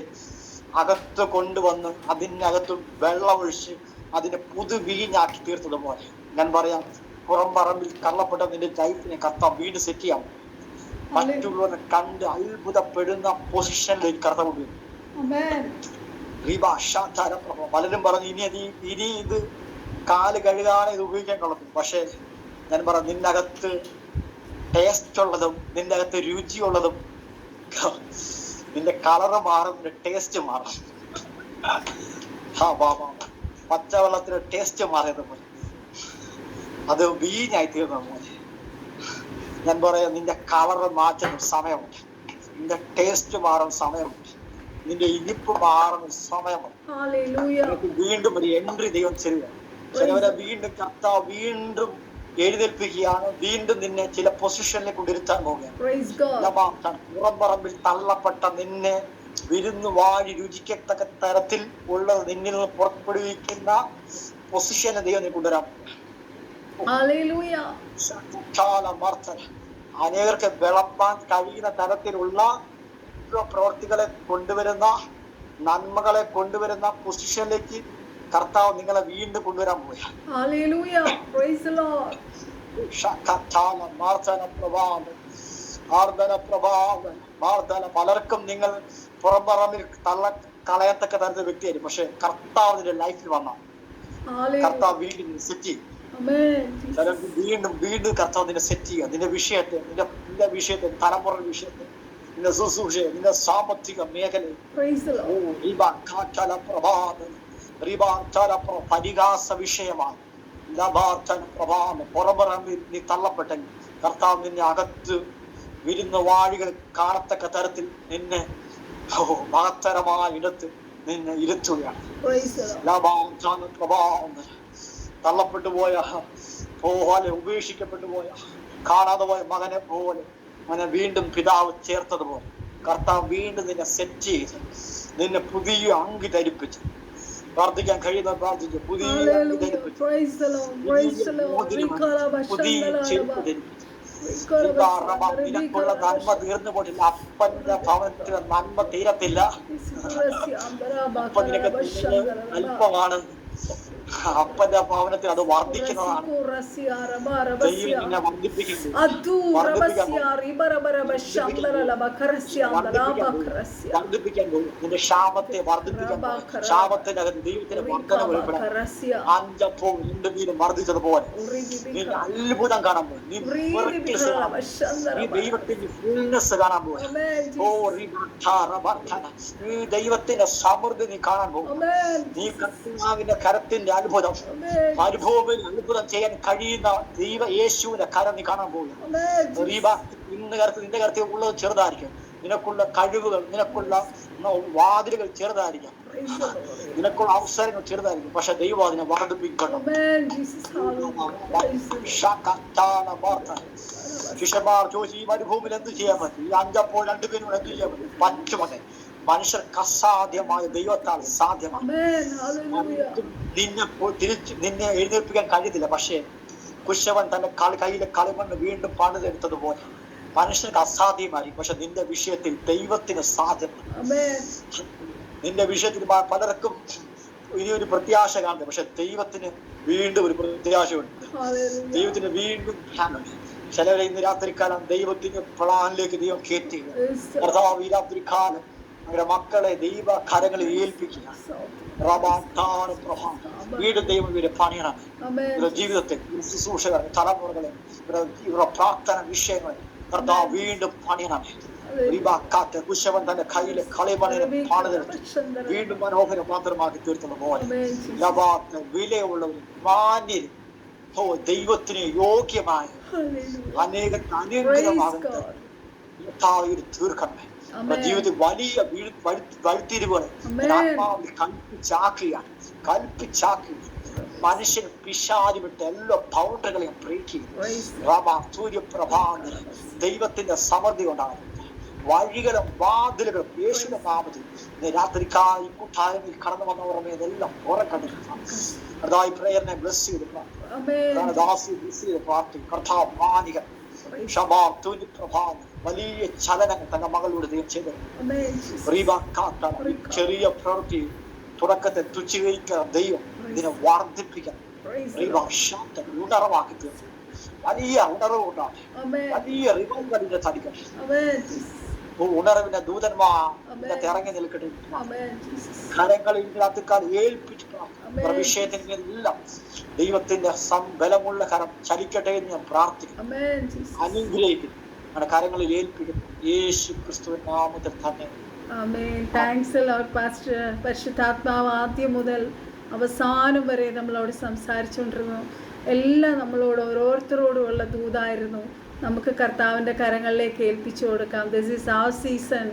അകത്ത് കൊണ്ടുവന്ന് അതിനകത്ത് വെള്ളമൊഴിച്ച് അതിനെ പുതുവീഞ്ഞാക്കി തീർത്തതുപോലെ ഞാൻ പറയാം, പുറം പറമ്പിൽ തള്ളപ്പെട്ട നിന്റെ ലൈഫിനെ കർത്താവ് വീണ്ടും സെറ്റ് ചെയ്യാം. മറ്റുള്ളവരെ കണ്ട് അത്ഭുതപ്പെടുന്ന പൊസിഷനിലേക്ക് കർത്താവ് വീഴും. പലരും പറഞ്ഞു ഇനി ഇത് കാല് കഴുകാതെ ഇത് ഉപയോഗിക്കാൻ കൊള്ളത്തും. പക്ഷെ ഞാൻ പറഞ്ഞു, നിന്റെ അകത്ത് ടേസ്റ്റ് ഉള്ളതും നിന്റെ അകത്ത് രുചിയുള്ളതും നിന്റെ കളറ് മാറും, നിന്റെ ടേസ്റ്റ് മാറും. പച്ചവെള്ളത്തിന് ടേസ്റ്റ് മാറിയത് പോലെ അത് വീഞ്ഞായി തീർന്ന പോലെ ഞാൻ പറയാം, നിന്റെ കളറ് മാറ്റുന്ന സമയമുണ്ട്, നിന്റെ ടേസ്റ്റ് മാറുന്ന സമയമുണ്ട്, നിന്റെ ഇനിപ്പ് മാറുന്ന സമയമുണ്ട്. വീണ്ടും ഒരു എൻട്രി ദൈവം ചെയ്യുക. ചിലവരെ വീണ്ടും കർത്താവ് വീണ്ടും എഴുന്നേൽപ്പിക്കുകയാണ്, വീണ്ടും നിന്നെ ചില പൊസിഷനിലേക്ക് കൊണ്ടിരുത്താൻ പോവുകയാണ്. പുറംപറമ്പിൽ തള്ളപ്പെട്ട നിന്നെ വിരുന്ന് വാഴി രുചിക്കത്തക്ക തരത്തിൽ ഉള്ളത് നിന്നിൽ നിന്ന് പുറപ്പെടുവിക്കുന്ന പൊസിഷനെ ദൈവം നീ കൊണ്ടുവരാൻ. അനേകർക്ക് വിളമ്പാൻ കഴിയുന്ന തരത്തിലുള്ള പ്രവർത്തികളെ കൊണ്ടുവരുന്ന, നന്മകളെ കൊണ്ടുവരുന്ന പൊസിഷനിലേക്ക് കർത്താവ് നിങ്ങളെ വീണ്ടും കൊണ്ടുവരാൻ പോവുകയാണ്. പലർക്കും നിങ്ങൾ പുറംപറമ്പിൽ കളയത്തക്ക തരത്തിൽ വ്യക്തിയായിരിക്കും. പക്ഷെ കർത്താവ് നിന്റെ ലൈഫിൽ വന്ന കർത്താവ് വീണ്ടും സെറ്റ് ചെയ്യും. വീണ്ടും വീണ്ടും കർത്താവ് നിന്നെ സെറ്റ് ചെയ്യുക. നിന്റെ വിഷയത്തെ, നിന്റെ വിഷയത്തെ, തലമുറ വിഷയത്തെ, നിന്റെ ശുശ്രൂഷ, നിന്റെ സാമ്പത്തിക മേഖലയിൽ പരിഹാസ വിഷയമാണ്. പുറംപറമ്പിൽ നീ തള്ളപ്പെട്ടെങ്കിൽ കർത്താവ് നിന്നെ അകത്ത് വിരുന്ന വാഴികൾ കാണത്തക്ക തരത്തിൽ നിന്നെ മഹത്തരമായ ഇടത്ത് നിന്നെ ഇരുത്തുകയാണ്. തള്ളപ്പെട്ടു പോയ പോലെ, ഉപേക്ഷിക്കപ്പെട്ടു പോയ, കാണാതെ പോയ മകനെ പോലെ അവനെ വീണ്ടും പിതാവ് ചേർത്തതുപോലെ കർത്താവ് വീണ്ടും നിന്നെ സെറ്റ് ചെയ്ത് നിന്നെ പുതിയ അങ്കി ധരിപ്പിച്ച്, പ്രാർത്ഥിക്കാൻ കഴിയുന്ന പ്രാർത്ഥിച്ചു, പുതിയ അങ്കി ധരിപ്പിച്ച്, പുതിയ ചെരുപ്പ് ധരിപ്പിച്ച്. നിനക്കുള്ള നന്മ തീർന്നു പോയിട്ടില്ല. അപ്പന്റെ ഭവനത്തിന് നന്മ തീരത്തില്ല. അപ്പ നിനക്ക് അല്പമാണ്, അപ്പന്റെ ഭവനത്തിൽ അത് വർദ്ധിക്കുന്നതാണ്. വർദ്ധിപ്പിക്കാൻ പോകും. നിന്റെ ക്ഷാമത്തെ വർദ്ധിപ്പിക്കാൻ പോകും. ക്ഷാമത്തിനകത്ത് ദൈവത്തിന്റെ വർദ്ധന വെളിപ്പെടാൻ. അഞ്ചപ്പവും 2 മീനും വർദ്ധിച്ചതുപോലെ നീ അത്ഭുതം കാണാൻ പോകും. നീ ദൈവത്തിന്റെ ഫുൾനെസ് കാണാൻ പോകും. നീ ദൈവത്തിന്റെ സമൃദ്ധി നീ കാണാൻ പോകും. നീ കർത്താവിന്റെ കരത്തിന്റെ അത്ഭുതം, അനുഭവത്തിൽ അത്ഭുതം ചെയ്യാൻ കഴിയുന്ന ദൈവ യേശുവിന്റെ കരം നീ കാണാൻ പോകുക. നിന്റെ കരത്തിൽ ഉള്ളത് ചെറുതായിരിക്കും, നിനക്കുള്ള കഴിവുകൾ, നിനക്കുള്ള വാതിലുകൾ ചെറുതായിരിക്കാം, നിനക്കുള്ള അവസരങ്ങൾ ചെറുതായിരിക്കും. പക്ഷെ ദൈവം അതിനെ വർദ്ധിപ്പിക്കണം. ശിഷ്യന്മാർ ചോദിച്ചു, ഈ മരുഭൂമിയിൽ എന്ത് ചെയ്യാൻ പറ്റും? ഈ 5 അപ്പോൾ 2 പേരും എന്ത് ചെയ്യാൻ പറ്റും? പറ്റുമതെ. മനുഷ്യർക്ക് അസാധ്യമായ ദൈവത്താൽ സാധ്യമാണ്. നിന്നെ എഴുന്നേൽപ്പിക്കാൻ കഴിയത്തില്ല. പക്ഷേ കുശവൻ തന്റെ കയ്യിലെ കളിമണ്ണ് വീണ്ടും പണിതെടുത്തതുപോലെ മനുഷ്യർക്ക് അസാധ്യമായിരിക്കും. പക്ഷെ നിന്റെ വിഷയത്തിൽ ദൈവത്തിന് സാധ്യമാണ്. നിന്റെ വിഷയത്തിൽ പലർക്കും ഇനി ഒരു പ്രത്യാശ കാണുന്നത്. പക്ഷെ ദൈവത്തിന് വീണ്ടും ഒരു പ്രത്യാശയുണ്ട്. ദൈവത്തിന് വീണ്ടും പ്ലാനുണ്ട്. ചിലവരെ ഇന്ന് രാത്രിക്കാലം ദൈവത്തിന്റെ പ്ലാനിലേക്ക് ദൈവം കയറ്റി. കർത്താവ് ഈ രാത്രിക്കാലം അവരുടെ മക്കളെ ദൈവ കരങ്ങളിൽ ഏൽപ്പിക്കുക. വീണ്ടും ദൈവം ഇവരെ പണിയണം. ഇവരുടെ ജീവിതത്തെ, ശുശ്രൂഷകളെ, തലമുറകളെ, ഇവരുടെ പ്രാർത്ഥന വിഷയങ്ങളെ കർത്താവ് വീണ്ടും പണിയണമേ. കുശവൻ തന്റെ കയ്യിലെ കളിമണിനെ പണിതെടുത്ത് വീണ്ടും മനോഹര പാത്രമാക്കി തീർത്തുള്ള പോലെ വിലയുള്ളവരും മാന്യരും ദൈവത്തിന് യോഗ്യമായ അനേകത്തിന് അനുഗ്രഹമാകുന്നത് തീർക്കണമേ. ജീവിതത്തിൽ വലിയ വഴിത്തിരിവുകൾ ആത്മാവിൽ കൽപ്പിച്ചാക്കി മനുഷ്യന് പിശാചുവിട്ട് എല്ലാ ബൗണ്ടറികളെയും ബ്രേക്ക് ചെയ്യും. സൂര്യപ്രഭാതത്തിൽ ദൈവത്തിന്റെ സമൃദ്ധി ഉണ്ടാകും. വഴികളും വാതിലുകളും യേശുവിന്റെ നാമത്തിൽ രാത്രിക്കായി കൂട്ടായ്മയിൽ കടന്നു വന്നവരുടെ ഇതെല്ലാം ഉറക്കണ്ടിരിക്കണം. അതായി പ്രേയറിനെ ബ്ലസ് ചെയ്ത് കർത്താവ് മാനികൻ വലിയ ചലനങ്ങൾ തന്റെ മകളോട് ദൈവം ചെയ്തു. ചെറിയ പ്രവൃത്തി തുടക്കത്തെ തുച്ഛീകരിക്കുന്ന ദൈവം ഇതിനെ വർദ്ധിപ്പിക്കണം. ഉണർവാക്കി തീർന്നു. വലിയ ഉണർവ് ഉണ്ടാകട്ടെ. വലിയ റിവൈവലിന്റെ തടിക്കട്ടെ. ഉണർവിന്റെ ദൂതന്മാർ ഇറങ്ങി നിൽക്കട്ടെ. കരങ്ങളിൽ രാത്രിക്കാൽ ഏൽപ്പിച്ചു വിഷയത്തിനെല്ലാം ദൈവത്തിന്റെ ബലമുള്ള കരം ചലിക്കട്ടെ എന്ന് ഞാൻ പ്രാർത്ഥിക്കുന്നു. അനുഗ്രഹിക്കുന്നു. നമ്മുടെ കരങ്ങളിൽ ഏൽപ്പിക്കുന്നു. യേശു ക്രിസ്തുവിൻ നാമത്തിൽ തന്നെ. പരിശുദ്ധാത്മാവ് ആദ്യം മുതൽ അവസാനം വരെ നമ്മളോട് സംസാരിച്ചുകൊണ്ടിരുന്നു. എല്ലാം നമ്മളോട് ഓരോരുത്തരോടുമുള്ള ദൂതായിരുന്നു. നമുക്ക് കർത്താവിൻ്റെ കരങ്ങളിലേക്ക് ഏൽപ്പിച്ചു കൊടുക്കാം. This is our season.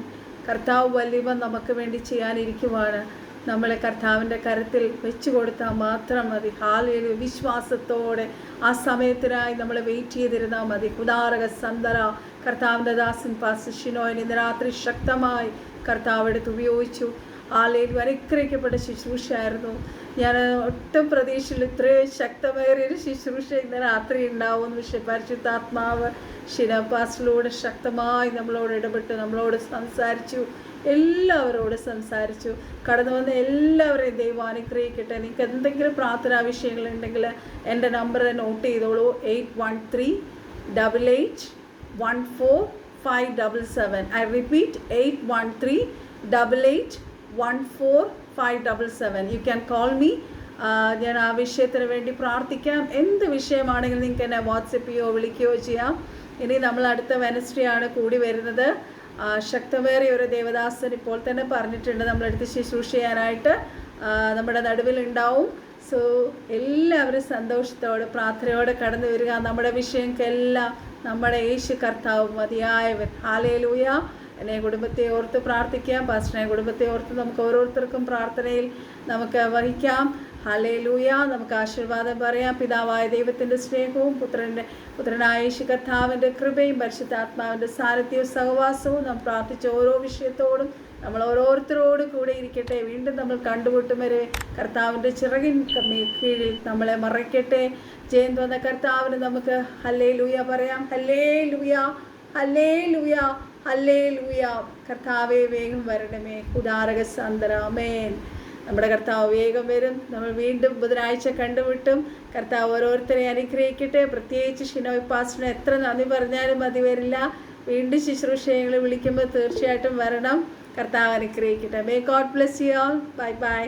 കർത്താവ് വലിയവൻ നമുക്ക് വേണ്ടി ചെയ്യാനിരിക്കുവാണ്. നമ്മളെ കർത്താവിൻ്റെ കരത്തിൽ വെച്ചു കൊടുത്താൽ മാത്രം മതി. ഹാലേലൂയ. വിശ്വാസത്തോടെ ആ സമയത്തിനായി നമ്മൾ വെയിറ്റ് ചെയ്തിരുന്നാൽ മതി. കുദാരക സന്തര കർത്താവിൻ്റെ ദാസൻ പാസ്റ്റർ ഷിനോയിൻ ഇന്ന് രാത്രി ശക്തമായി കർത്താവ് എടുത്ത് ഉപയോഗിച്ചു. ഹാലേലൂയ. അനുഗ്രഹിക്കപ്പെട്ട ശുശ്രൂഷയായിരുന്നു. ഞാൻ ഒട്ടും പ്രതീക്ഷയിൽ ഇത്രയും ശക്തമേറിയൊരു ശുശ്രൂഷ ഇന്ന് രാത്രി ഉണ്ടാവുമെന്ന്. പക്ഷേ പരിശുദ്ധാത്മാവ് ഷിനപാസ്റ്റിലൂടെ ശക്തമായി നമ്മളോട് ഇടപെട്ട് നമ്മളോട് സംസാരിച്ചു. എല്ലാവരോടും സംസാരിച്ചു. കടന്നു വന്ന എല്ലാവരെയും ദൈവം അനുഗ്രഹിക്കട്ടെ. നിങ്ങൾക്ക് എന്തെങ്കിലും പ്രാർത്ഥനാ വിഷയങ്ങളുണ്ടെങ്കിൽ എൻ്റെ നമ്പർ നോട്ട് ചെയ്തോളൂ. 8138814577. I repeat 8138814577. You can call me. ഞാൻ ആ വിഷയത്തിന് വേണ്ടി പ്രാർത്ഥിക്കാം. എന്ത് വിഷയമാണെങ്കിലും നിങ്ങൾക്ക് എന്നെ വാട്സപ്പ് ചെയ്യുകയോ വിളിക്കുകയോ ചെയ്യാം. ഇനി നമ്മൾ അടുത്ത വെനസ്ഡേ ആണ് കൂടി വരുന്നത്. ശക്തമേറിയ ഒരു ദേവദാസൻ ഇപ്പോൾ തന്നെ പറഞ്ഞിട്ടുണ്ട് നമ്മളെടുത്ത് ശുശ്രൂഷ ചെയ്യാനായിട്ട് നമ്മുടെ നടുവിലുണ്ടാവും. സോ എല്ലാവരും സന്തോഷത്തോടെ പ്രാർത്ഥനയോടെ കടന്നു വരിക. നമ്മുടെ വിഷയങ്ങൾക്കെല്ലാം നമ്മുടെ യേശു കർത്താവ് മതിയായവൻ. ഹല്ലേലൂയ. എന്നെ കുടുംബത്തെ ഓർത്ത് പ്രാർത്ഥിക്കാം. പാസ്റ്ററിനെ കുടുംബത്തെ ഓർത്ത് നമുക്ക് ഓരോരുത്തർക്കും പ്രാർത്ഥനയിൽ നമുക്ക് വഹിക്കാം. ഹല്ലേലൂയ. നമുക്ക് ആശീർവാദം പറയാം. പിതാവായ ദൈവത്തിൻ്റെ സ്നേഹവും പുത്രനായ യേശു കർത്താവിൻ്റെ കൃപയും പരിശുദ്ധാത്മാവിൻ്റെ സാന്നിധ്യവും സഹവാസവും നാം പ്രാർത്ഥിച്ച ഓരോ വിഷയത്തോടും നമ്മൾ ഓരോരുത്തരോടും കൂടെ ഇരിക്കട്ടെ. വീണ്ടും നമ്മൾ കണ്ടുമുട്ടും വരെ കർത്താവിൻ്റെ ചിറകിൻ കീഴിൽ നമ്മളെ മറയ്ക്കട്ടെ. ജയം തോന്ന കർത്താവിന് നമുക്ക് ഹല്ലേലൂയ പറയാം. Hallelujah, hallelujah, hallelujah. കർത്താവേ വേഗം വരണമേ. കുദാരക സന്തര. ആമേൻ. നമ്മുടെ കർത്താവ് വേഗം വരും. നമ്മൾ വീണ്ടും ബുധനാഴ്ച കണ്ടുമുട്ടും. കർത്താവ് ഓരോരുത്തരെ അനുഗ്രഹിക്കട്ടെ. പ്രത്യേകിച്ച് ഷിനോയ് പാസ്റ്ററിന് എത്ര നന്ദി പറഞ്ഞാലും മതി വരില്ല. വീണ്ടും ശുശ്രൂഷകൾ വിളിക്കുമ്പോൾ തീർച്ചയായിട്ടും വരണം. കർത്താവ് അനുഗ്രഹിക്കട്ടെ. May God bless you all. Bye bye.